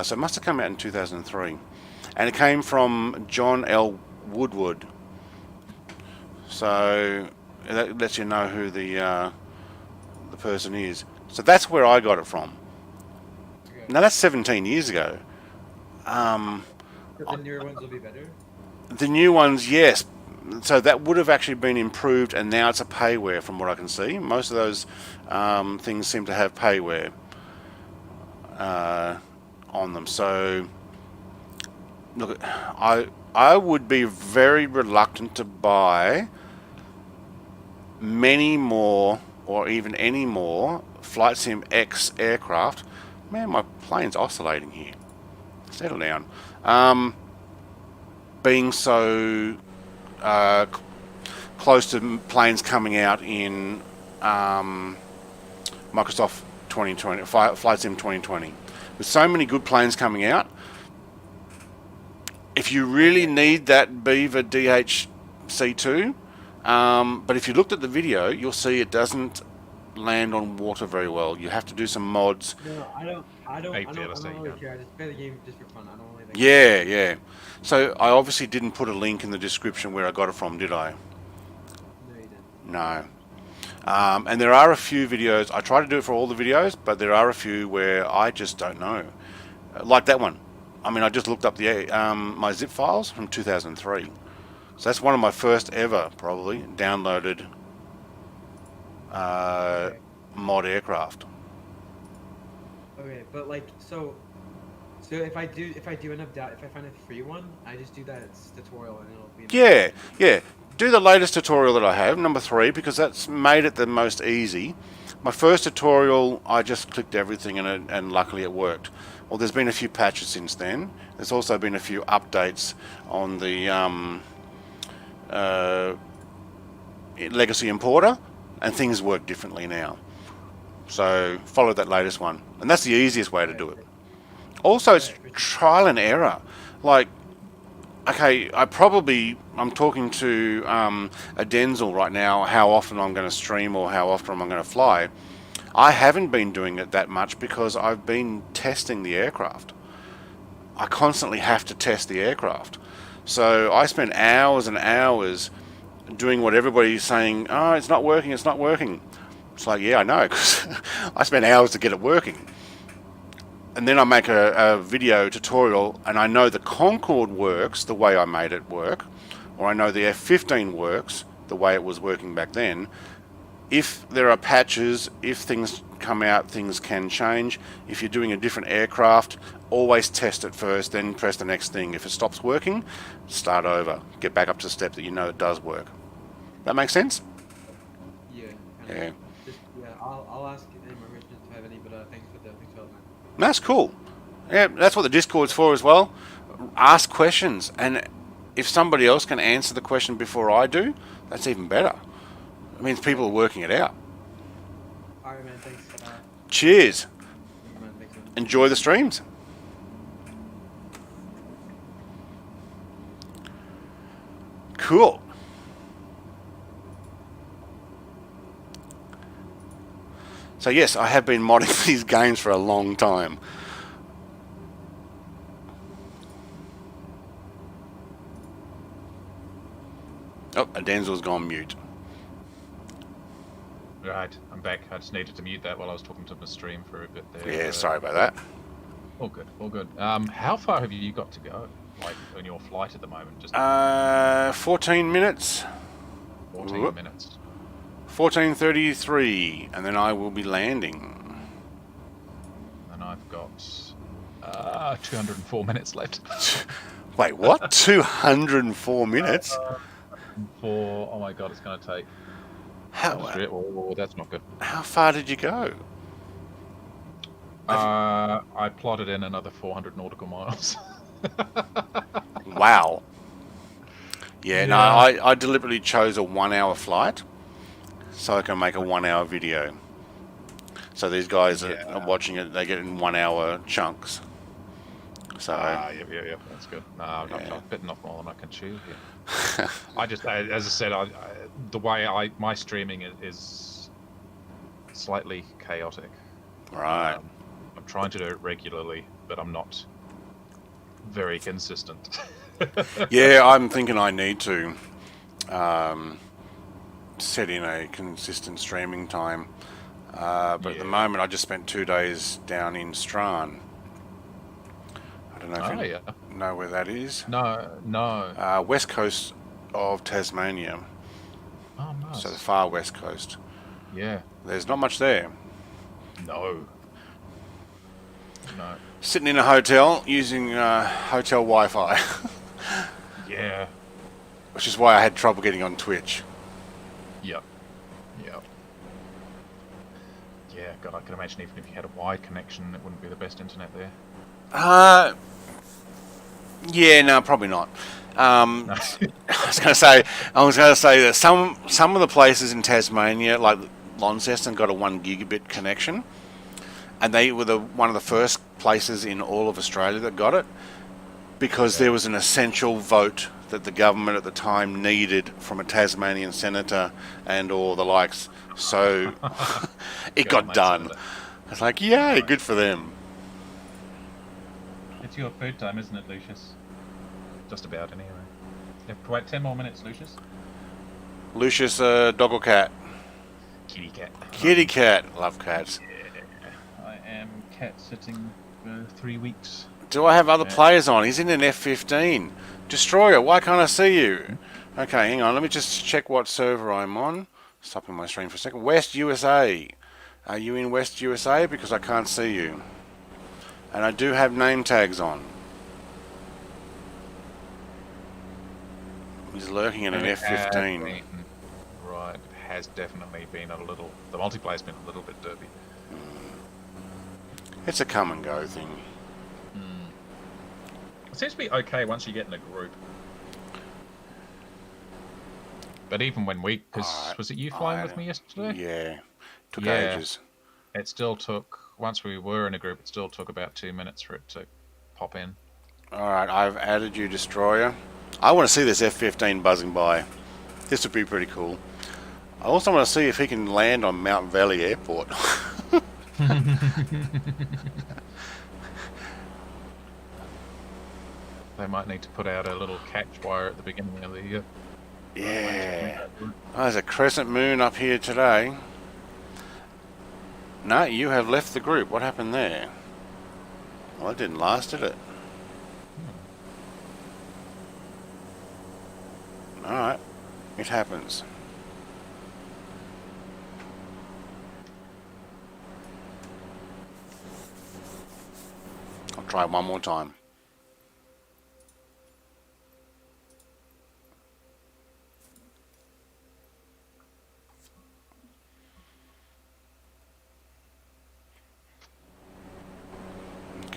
So it must have come out in 2003. And it came from John L. Woodward. So that lets you know who the person is. So that's where I got it from.
Okay.
Now that's 17 years ago.
The newer ones will be better.
The new ones, yes. So that would have actually been improved, and now it's a payware from what I can see. Most of those things seem to have payware on them. So look, I would be very reluctant to buy many more, or even any more, Flight Sim X aircraft. Man, my plane's oscillating here. Settle down. Being so close to planes coming out in Microsoft 2020, Flight Sim 2020. With so many good planes coming out, if you really need that Beaver DHC2, but if you looked at the video, you'll see it doesn't land on water very well. You have to do some mods.
No, I don't really care. I just play the game just for fun. I don't really think.
Yeah. So I obviously didn't put a link in the description where I got it from, did I?
No, you didn't.
No. And there are a few videos. I try to do it for all the videos, but there are a few where I just don't know. Like that one. I mean, I just looked up the my zip files from 2003. So that's one of my first ever, probably, downloaded mod aircraft.
Okay, but like so if I do end up if I find a free one, I just do that tutorial and it'll be.
Yeah. Do the latest tutorial that I have, number 3, because that's made it the most easy. My first tutorial, I just clicked everything and luckily it worked. Well, there's been a few patches since then. There's also been a few updates on the Legacy Importer, and things work differently now. So follow that latest one, and that's the easiest way to do it. Also, it's trial and error. Like, okay, I'm talking to a Denzel right now, how often I'm going to stream or how often I'm going to fly. I haven't been doing it that much because I've been testing the aircraft. I constantly have to test the aircraft. So I spend hours and hours doing what everybody's saying, oh, it's not working. It's like, yeah, I know, because I spent hours to get it working. And then I make a video tutorial, and I know the Concorde works the way I made it work, or I know the F-15 works the way it was working back then. If there are patches, if things come out, things can change. If you're doing a different aircraft, always test it first, then press the next thing. If it stops working, start over. Get back up to the step that you know it does work. That makes sense?
Yeah.
Yeah.
I'll ask any more questions if I have any, but thanks for the man.
That's cool. Yeah, that's what the Discord's for as well. Ask questions, and if somebody else can answer the question before I do, that's even better. It means people are working it out.
Alright, man, thanks.
Cheers.
Man, thanks, man.
Enjoy the streams. Cool. So yes, I have been modding these games for a long time. Oh, and Denzel's gone mute.
Right, I'm back. I just needed to mute that while I was talking to the stream for a bit there.
Yeah, sorry about that.
All good, all good. How far have you got to go, like, on your flight at the moment? Just
14 minutes.
14 minutes.
14:33, and then I will be landing.
And I've got 204 minutes left.
Wait, what? 204 minutes?
Oh my god, it's going to take... Oh, that's not good.
How far did you go?
I plotted in another 400 nautical miles.
Wow. Yeah, no, I deliberately chose a 1 hour flight so I can make a 1 hour video. So these guys are watching it, they get in 1 hour chunks. So
yeah, that's good. No, I've bitten off more than I can chew here. I just, as I said, the way my streaming is slightly chaotic.
Right.
I'm trying to do it regularly, but I'm not very consistent.
Yeah, I'm thinking I need to set in a consistent streaming time. But at the moment, I just spent 2 days down in Straan. I don't know if you know where that is.
No.
West coast of Tasmania.
Oh, nice.
So the far west coast.
Yeah.
There's not much there.
No.
Sitting in a hotel using hotel Wi-Fi.
Yeah.
Which is why I had trouble getting on Twitch.
Yep. Yeah, God, I can imagine even if you had a wide connection, it wouldn't be the best internet there.
Yeah, no, probably not. I was going to say that some of the places in Tasmania, like Launceston, got a 1 gigabit connection, and they were one of the first places in all of Australia that got it, because there was an essential vote that the government at the time needed from a Tasmanian senator and all the likes. So it got done. It's like, yay, good for them.
It's your food time, isn't it, Lucius? Just about, anyway. You have to wait 10 more minutes, Lucius.
Lucius, dog or cat?
Kitty cat.
Kitty cat. Love cats.
Yeah. I am cat sitting for 3 weeks.
Do I have other players on? He's in an F-15. Destroyer, why can't I see you? Okay, hang on. Let me just check what server I'm on. Stopping my stream for a second. West USA. Are you in West USA? Because I can't see you. And I do have name tags on. He's lurking in an F-15.
Right, it has definitely been a little... The multiplayer's been a little bit derpy.
It's a come and go thing.
It seems to be okay once you get in a group. But even when because was it you flying with me yesterday?
Yeah, took ages.
It still took, once we were in a group, it still took about 2 minutes for it to pop in.
Alright, I've added you, Destroyer. I want to see this F-15 buzzing by. This would be pretty cool. I also want to see if he can land on Mount Valley Airport.
They might need to put out a little catch wire at the beginning of the year.
Yeah. Oh, there's a crescent moon up here today. No, you have left the group. What happened there? Well, it didn't last, did it? Alright. It happens. I'll try one more time.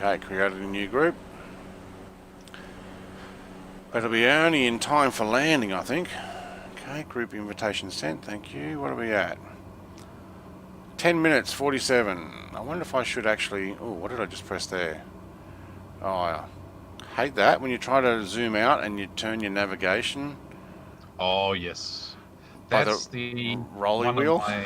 Okay, created a new group. But it'll be only in time for landing, I think. Okay, group invitation sent, thank you. What are we at? 10 minutes, 47. I wonder if I should actually... Oh, what did I just press there? Oh, I hate that when you try to zoom out and you turn your navigation.
Oh, yes.
By
That's the
rolly
one
wheel.
Of my,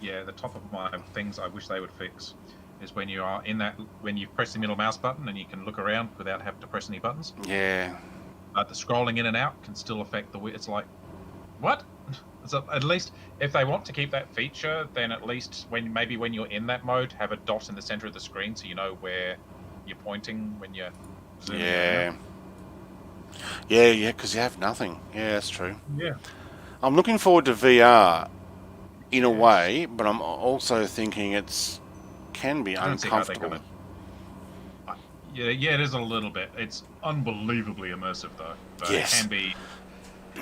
the top of my things I wish they would fix is when you are in that, when you press the middle mouse button and you can look around without having to press any buttons.
Yeah.
But the scrolling in and out can still affect the... It's like, what? So at least if they want to keep that feature, then at least maybe when you're in that mode, have a dot in the center of the screen so you know where you're pointing when you're zooming
Yeah.
around.
Yeah, because you have nothing. Yeah, that's true.
Yeah. I'm
looking forward to VR in a way, but I'm also thinking can be uncomfortable.
Yeah, it is a little bit. It's unbelievably immersive though. But
yes.
It can be.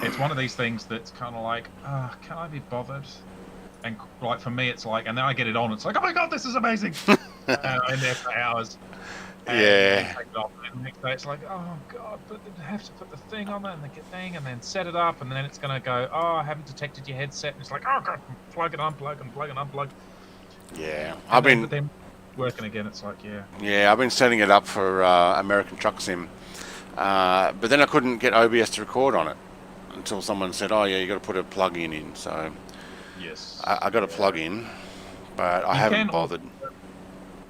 It's one of these things that's kind of like, can I be bothered? And like for me, it's like, and then I get it on. It's like, oh my god, this is amazing! And I'm in there for hours. And
yeah.
take it off, and the next day it's like, oh god, but they have to put the thing on it and the thing, and then set it up, and then it's gonna go, oh, I haven't detected your headset, and it's like, oh god, plug and unplug and plug and unplug.
Yeah,
I've been working again. It's like,
yeah, I've been setting it up for American Truck Sim, but then I couldn't get OBS to record on it until someone said, oh yeah, you got to put a plug-in in. So
yes,
I got a plug-in, but I haven't bothered.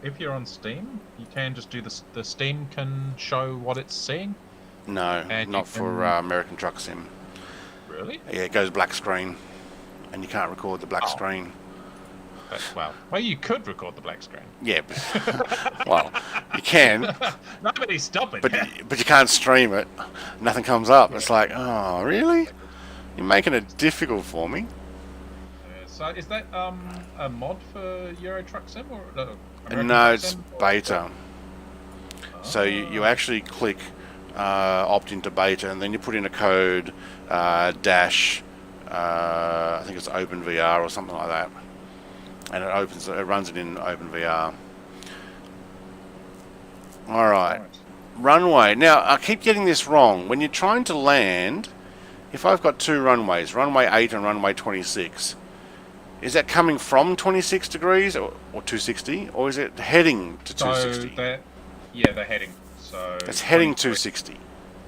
If you're on Steam, you can just do the Steam can show what it's seeing.
No, not for American Truck Sim.
Really?
Yeah, it goes black screen, and you can't record the black screen.
Well, you could record the black screen.
Yeah, but, well, you can.
Nobody's stopping.
But you can't stream it. Nothing comes up. It's like, oh, really? You're making it difficult for me.
So is that a mod for Euro Truck Sim or
no? It's beta. So you actually click opt into beta, and then you put in a code dash. I think it's OpenVR or something like that. And it runs it in OpenVR. Alright. Runway. Now, I keep getting this wrong. When you're trying to land, if I've got two runways, runway 8 and runway 26, is that coming from 26 degrees or 260? Or is it heading to 260?
They're heading. So
it's heading 260.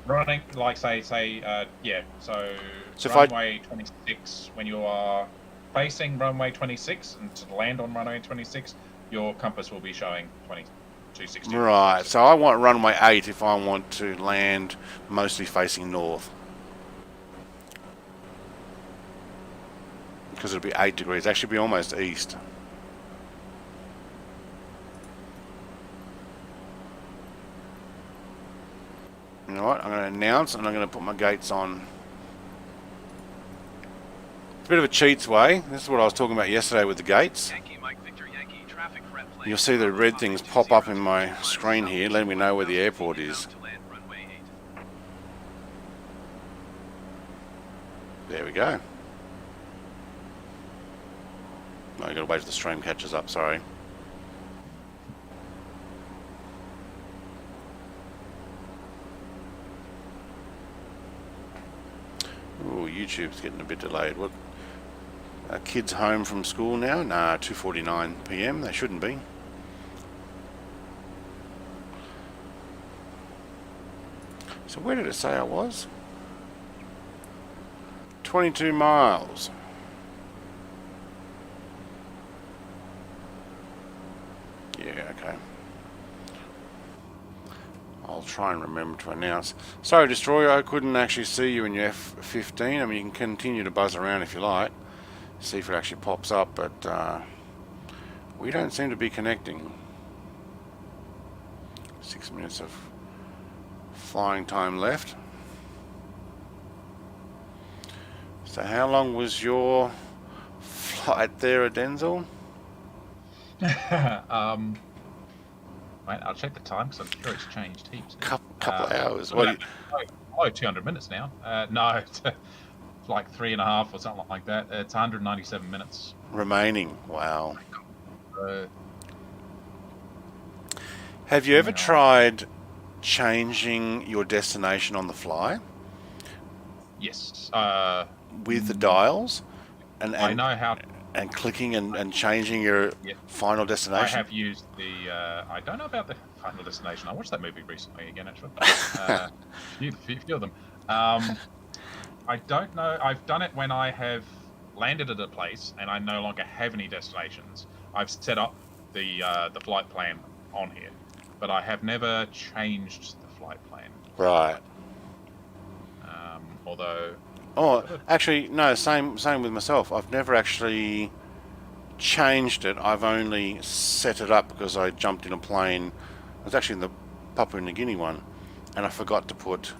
Running, like say, So
if
runway 26, when you are facing runway 26 and to land on runway 26, your compass will be showing 260.
Right, so I want runway 8 if I want to land mostly facing north. Because it'll be 8 degrees. Actually be almost east. You know what? I'm going to announce and I'm going to put my gates on. Bit of a cheats way. This is what I was talking about yesterday with the gates. You'll see the red things pop up in my screen here, letting me know where the airport is. There we go. No, you got to wait till the stream catches up. Sorry. Ooh, YouTube's getting a bit delayed. What? Kids home from school now? Nah, 2:49 PM. They shouldn't be. So where did it say I was? 22 miles. Yeah, okay. I'll try and remember to announce. Sorry, Destroyer, I couldn't actually see you in your F15. I mean, you can continue to buzz around if you like. See if it actually pops up, but we don't seem to be connecting. 6 minutes of flying time left. So how long was your flight there at Denzel?
Wait, I'll check the time because I'm sure it's changed heaps.
Couple of hours.
Oh, 200 minutes now. No, it's like 3.5 or something like that. It's 197 minutes
remaining. Wow. Have you ever tried changing your destination on the fly
Yes.
with the dials, and
I know how.
and clicking and changing your
Yeah.
final
I
destination?
have used the. I don't know about the Final Destination. I watched that movie recently again, actually. Few of them. I don't know. I've done it when I have landed at a place and I no longer have any destinations. I've set up the flight plan on here, but I have never changed the flight plan.
Right.
Although.
Oh, actually, no. Same with myself. I've never actually changed it. I've only set it up because I jumped in a plane. I was actually in the Papua New Guinea one, and I forgot to put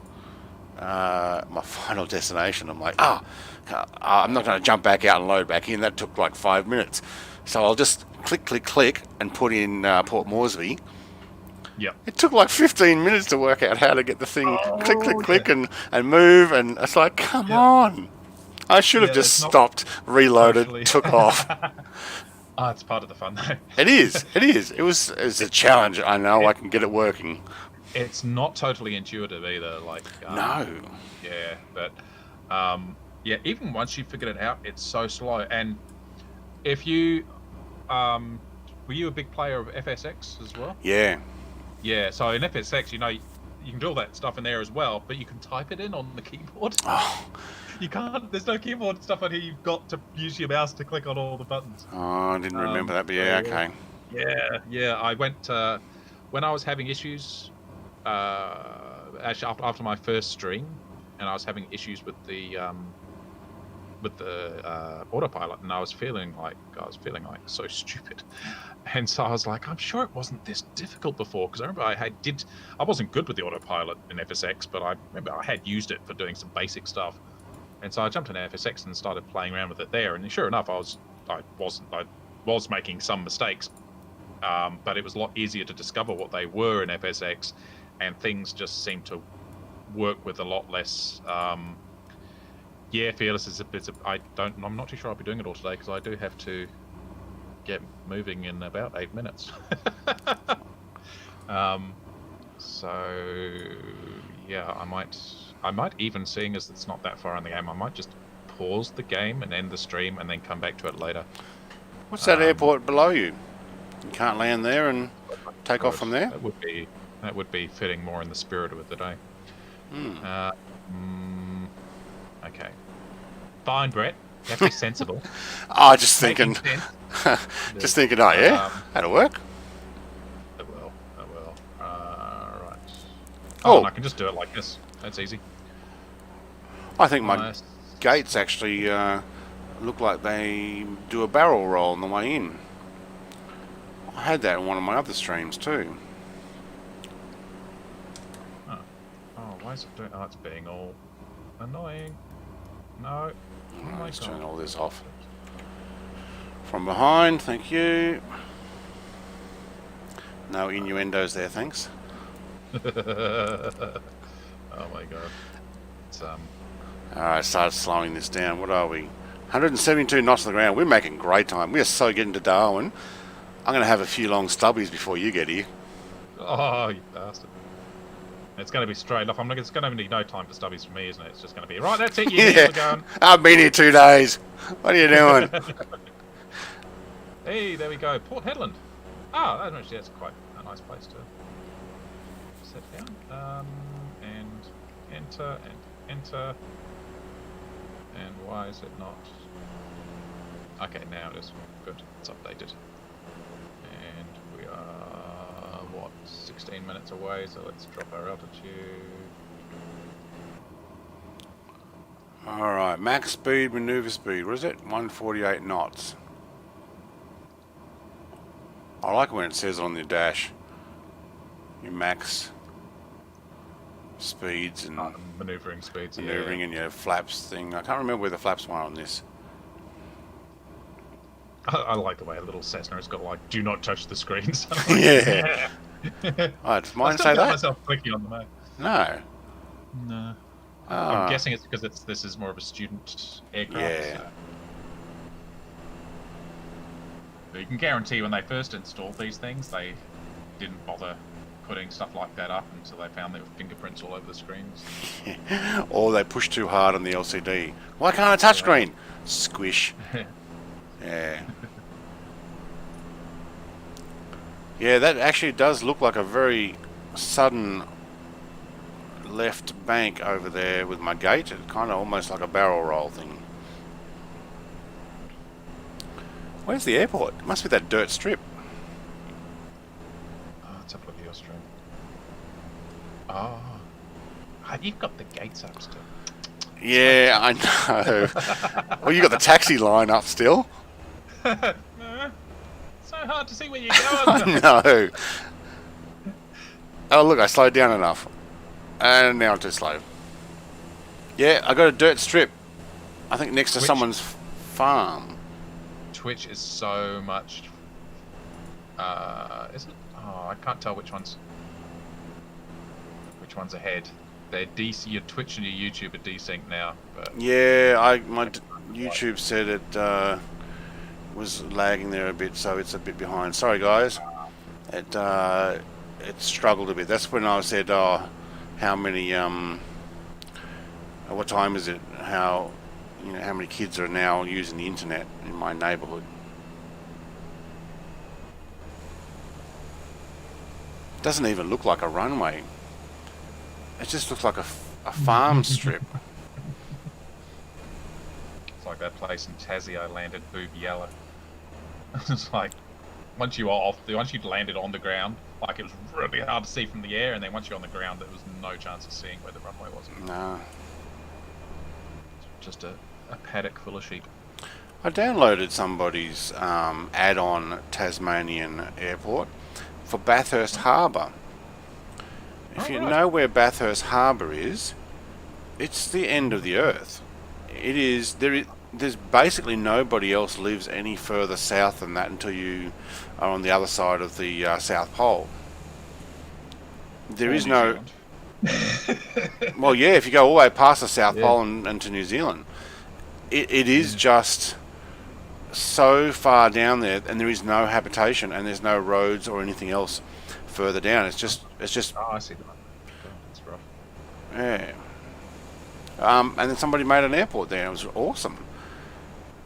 my final destination. I'm like, I'm not going to jump back out and load back in. That took like 5 minutes. So I'll just click and put in Port Moresby.
Yeah.
It took like 15 minutes to work out how to get the thing click and move, and it's like, come on. I should have just stopped, reloaded, took off.
Oh, it's part of the fun though.
It is. It was a challenge. I know I can get it working.
It's not totally intuitive either. Like
no.
Yeah, but yeah, even once you figured it out, it's so slow. And if you were you a big player of FSX as well?
Yeah.
Yeah. So in FSX, you know, you can do all that stuff in there as well, but you can type it in on the keyboard.
Oh.
You can't. There's no keyboard stuff on here. You've got to use your mouse to click on all the buttons.
Oh, I didn't remember that, but yeah, okay.
Yeah. I went when I was having issues. Actually, after my first stream, and I was having issues with the autopilot, and I was feeling like so stupid. And so I was like, I'm sure it wasn't this difficult before, because I remember I wasn't good with the autopilot in FSX, but I remember I had used it for doing some basic stuff. And so I jumped in FSX and started playing around with it there, and sure enough, I was making some mistakes, but it was a lot easier to discover what they were in FSX, and things just seemed to work with a lot less. Yeah, Fearless is a bit. I'm not too sure I'll be doing it all today because I do have to get moving in about 8 minutes. So yeah, I might even, seeing as it's not that far in the game, I might just pause the game and end the stream and then come back to it later.
What's that airport below you? You can't land there and take off from there?
That would be fitting more in the spirit of the day. Okay. Fine, Brett. You have to be sensible.
Just thinking. Just thinking, oh yeah, that'll work.
It will. Right.
Oh,
and I can just do it like this. That's easy.
I think my gates actually look like they do a barrel roll on the way in. I had that in one of my other streams too.
Oh, why is it doing? Oh, it's being all annoying. No.
Let's turn all this off. From behind, thank you. No innuendos there, thanks.
Oh my god. It's
Alright, started slowing this down. What are we? 172 knots on the ground. We're making great time. We're so getting to Darwin. I'm going to have a few long stubbies before you get here.
Oh, you bastard. It's going to be straight off. It's going to be no time for stubbies for me, isn't it? It's just going to be, right, that's it, you're going.
I've been here 2 days. What are you doing?
Hey, there we go. Port Hedland. Actually, that's quite a nice place to set down. And enter, and enter. And why is it not? Okay, now it is. Good. It's updated. And we are, what, 16 minutes away, so let's drop our altitude.
Alright, max speed, maneuver speed. What is it? 148 knots. I like when it says on the dash your max speeds and
maneuvering speeds.
Maneuvering and your flaps thing. I can't remember where the flaps were on this.
I like the way a little Cessna has got like, do not touch the screens.
Yeah. Does mine say that?
Myself clicking on the map.
No.
No. I'm guessing it's because this is more of a student aircraft.
Yeah.
So you can guarantee when they first installed these things, they didn't bother putting stuff like that up until they found there were fingerprints all over the screens.
Or they push too hard on the LCD. Why can't a touchscreen? Squish. Yeah. Yeah, that actually does look like a very sudden left bank over there with my gate. It's kind of almost like a barrel roll thing. Where's the airport? It must be that dirt strip.
Oh, let's have a look at your stream. Oh, you've got the gates up still.
Yeah, I know. Well, you got the taxi line up still.
So hard to see where you're going.
I know. Oh, look, I slowed down enough. And now I'm too slow. Yeah, I got a dirt strip. I think next to someone's farm.
Twitch is so much... is it? Oh, I can't tell which one's ahead. They're DC. Your Twitch and your YouTube are desynced now. But
Yeah, my YouTube said it was lagging there a bit, so it's a bit behind. Sorry, guys. It struggled a bit. That's when I said, oh, how many what time is it? How many kids are now using the internet in my neighbourhood? Doesn't even look like a runway. It just looks like a farm strip.
it's like that place in Tassie I landed, Boob Yellow. It's like once you'd landed on the ground, like it was really hard to see from the air, and then once you're on the ground, there was no chance of seeing where the runway was.
No.
Just a paddock full of sheep.
I downloaded somebody's add-on Tasmanian airport for Bathurst Harbour. If you know where Bathurst Harbour is, it's the end of the earth. It is. There's basically nobody else lives any further south than that until you are on the other side of the South Pole. There is no... Well, yeah, if you go all the way past the South Pole and to New Zealand, it is just so far down there, and there is no habitation, and there's no roads or anything else further down. It's just.
Oh, I see that. That's rough.
Yeah. And then somebody made an airport there. It was awesome.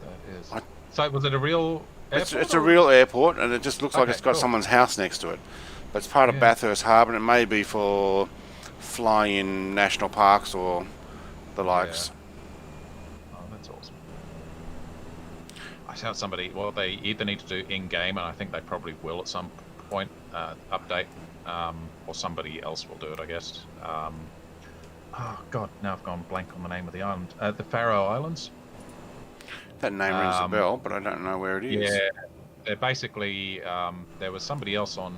That is. So was it a real airport?
It's a real airport, and it just looks like it's got someone's house next to it. But it's part of Bathurst Harbour, and it may be for fly-in national parks or the likes.
Oh, that's awesome. I saw somebody, well, they either need to do in-game, and I think they probably will at some point, update, or somebody else will do it, I guess. Oh, God, now I've gone blank on the name of the island. The Faroe Islands.
That name rings a bell, but I don't know where it is.
Yeah, they're basically, there was somebody else on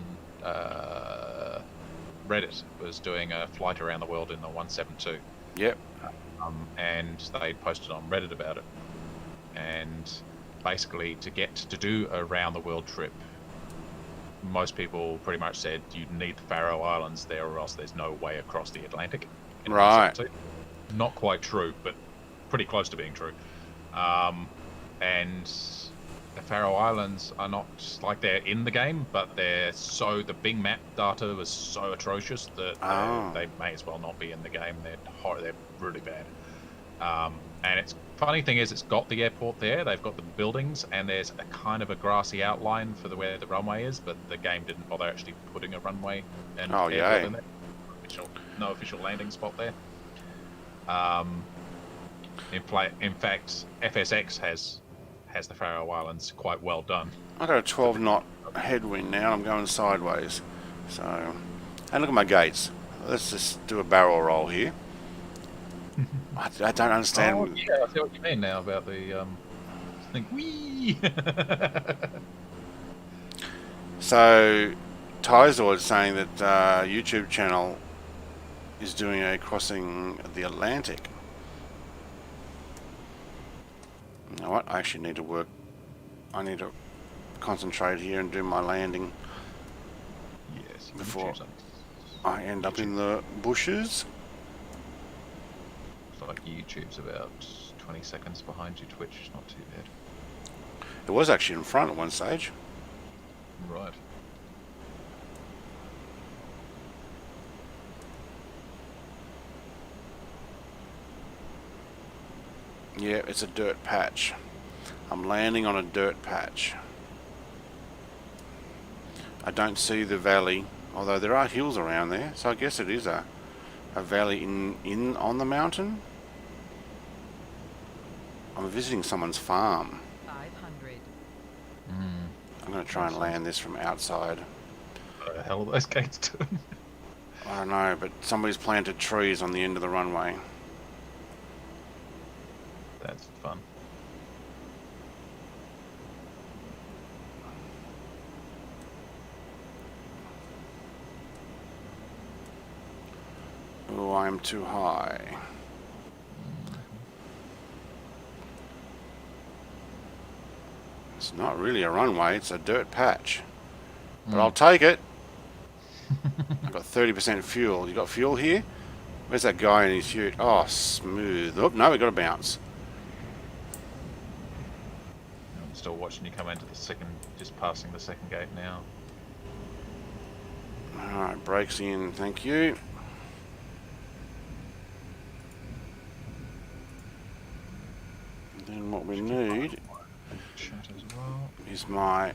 Reddit was doing a flight around the world in the 172.
Yep.
And they posted on Reddit about it. And basically, to do a round the world trip, most people pretty much said you need the Faroe Islands there, or else there's no way across the Atlantic.
Right.
Not quite true, but pretty close to being true. And the Faroe Islands are not like they're in the game, but the big map data was so atrocious that they may as well not be in the game. They're really bad. And it's funny thing is, it's got the airport there. They've got the buildings, and there's a kind of a grassy outline for where the runway is. But the game didn't bother actually putting a runway and airport in there. No official landing spot there. In fact, FSX has the Faroe Islands quite well done.
I got a 12 knot headwind now. I'm going sideways. So, and look at my gates. Let's just do a barrel roll here. I don't understand.
Oh, yeah, I see what you mean now about the think wee.
So, Tyzord saying that YouTube channel is doing a crossing the Atlantic. You know what? I actually need to work. I need to concentrate here and do my landing before I end up in the bushes.
Looks like YouTube's about 20 seconds behind you. Twitch is not too bad.
It was actually in front at one stage.
Right.
Yeah, it's a dirt patch. I'm landing on a dirt patch. I don't see the valley, although there are hills around there, so I guess it is a valley in on the mountain. I'm visiting someone's farm.
500.
I'm going to try and land this from outside.
What the hell are those gates doing?
I don't know, but somebody's planted trees on the end of the runway.
That's fun.
Oh, I'm too high. It's not really a runway, it's a dirt patch. But I'll take it. I've got 30% fuel. You got fuel here? Where's that guy in his ute? Oh, smooth. Oh, no, we got to bounce.
I'm still watching you come into the second, just passing the second gate now.
Alright, brakes in, thank you. And then what we need
Chat as well.
is my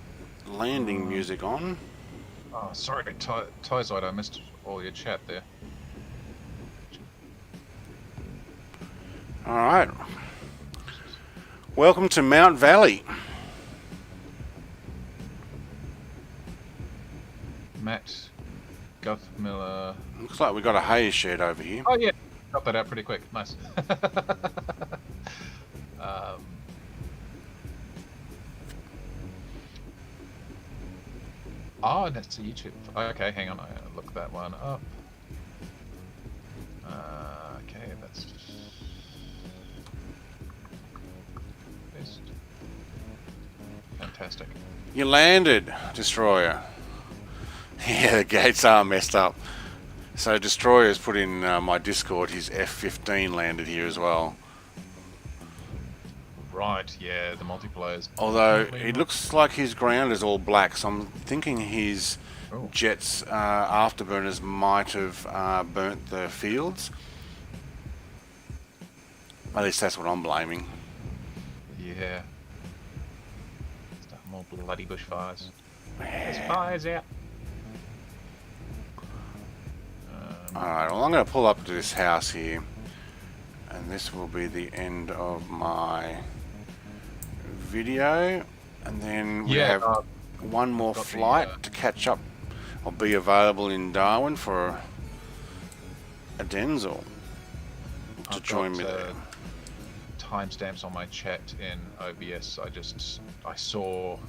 landing music on.
Oh, sorry, Tyzoid, I missed all your chat there.
Alright. Welcome to Mount Valley.
Matt Guthmiller.
Looks like we got a haze shed over here.
Oh yeah, got that out pretty quick. Nice. Oh, that's a YouTube. Okay, hang on. I look that one up. Okay, that's best. Fantastic.
You landed, Destroyer. Yeah, the gates are messed up. So Destroyer's put in my Discord, his F-15 landed here as well.
Right, yeah, the multiplayers.
Although it looks like his ground is all black, so I'm thinking his jets afterburners might have burnt the fields. At least that's what I'm blaming.
Yeah. Stuff more bloody bushfires. There's fires out.
Alright, well I'm going to pull up to this house here, and this will be the end of my video, and then we have one more flight to catch up. I'll be available in Darwin for a Denzel to join me there.
Timestamps on my chat in OBS. I saw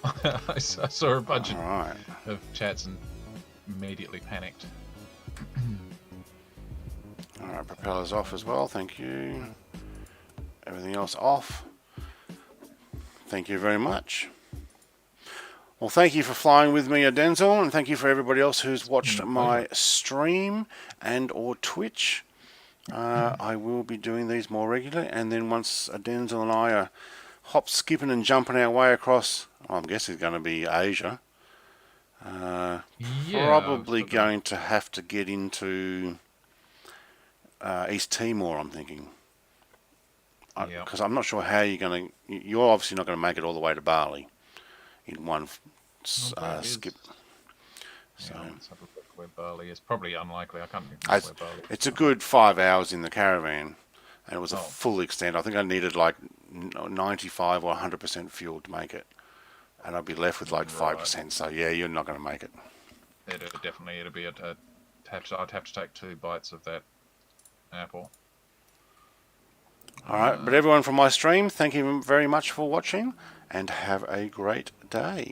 I saw a bunch of chats and immediately panicked.
Alright, propellers off as well, thank you. Everything else off. Thank you very much. Well, thank you for flying with me, Denzel, and thank you for everybody else who's watched my stream and or Twitch. I will be doing these more regularly, and then once Denzel and I are hop, skipping and jumping our way across, I'm guessing it's going to be Asia. Probably going to have to get into East Timor, I'm thinking. Because I'm not sure how you're going to... You're obviously not going to make it all the way to Bali in one skip. So
let's have a look where Bali is. Probably unlikely. I can't remember where Bali is.
It's a good 5 hours in the caravan, and it was a full extent. I think I needed like 95 or 100% fuel to make it, and I'd be left with like 5%. So yeah, you're not going to make it.
It'd be I'd have to take 2 bites of that apple.
Alright, but everyone from my stream, thank you very much for watching, and have a great day.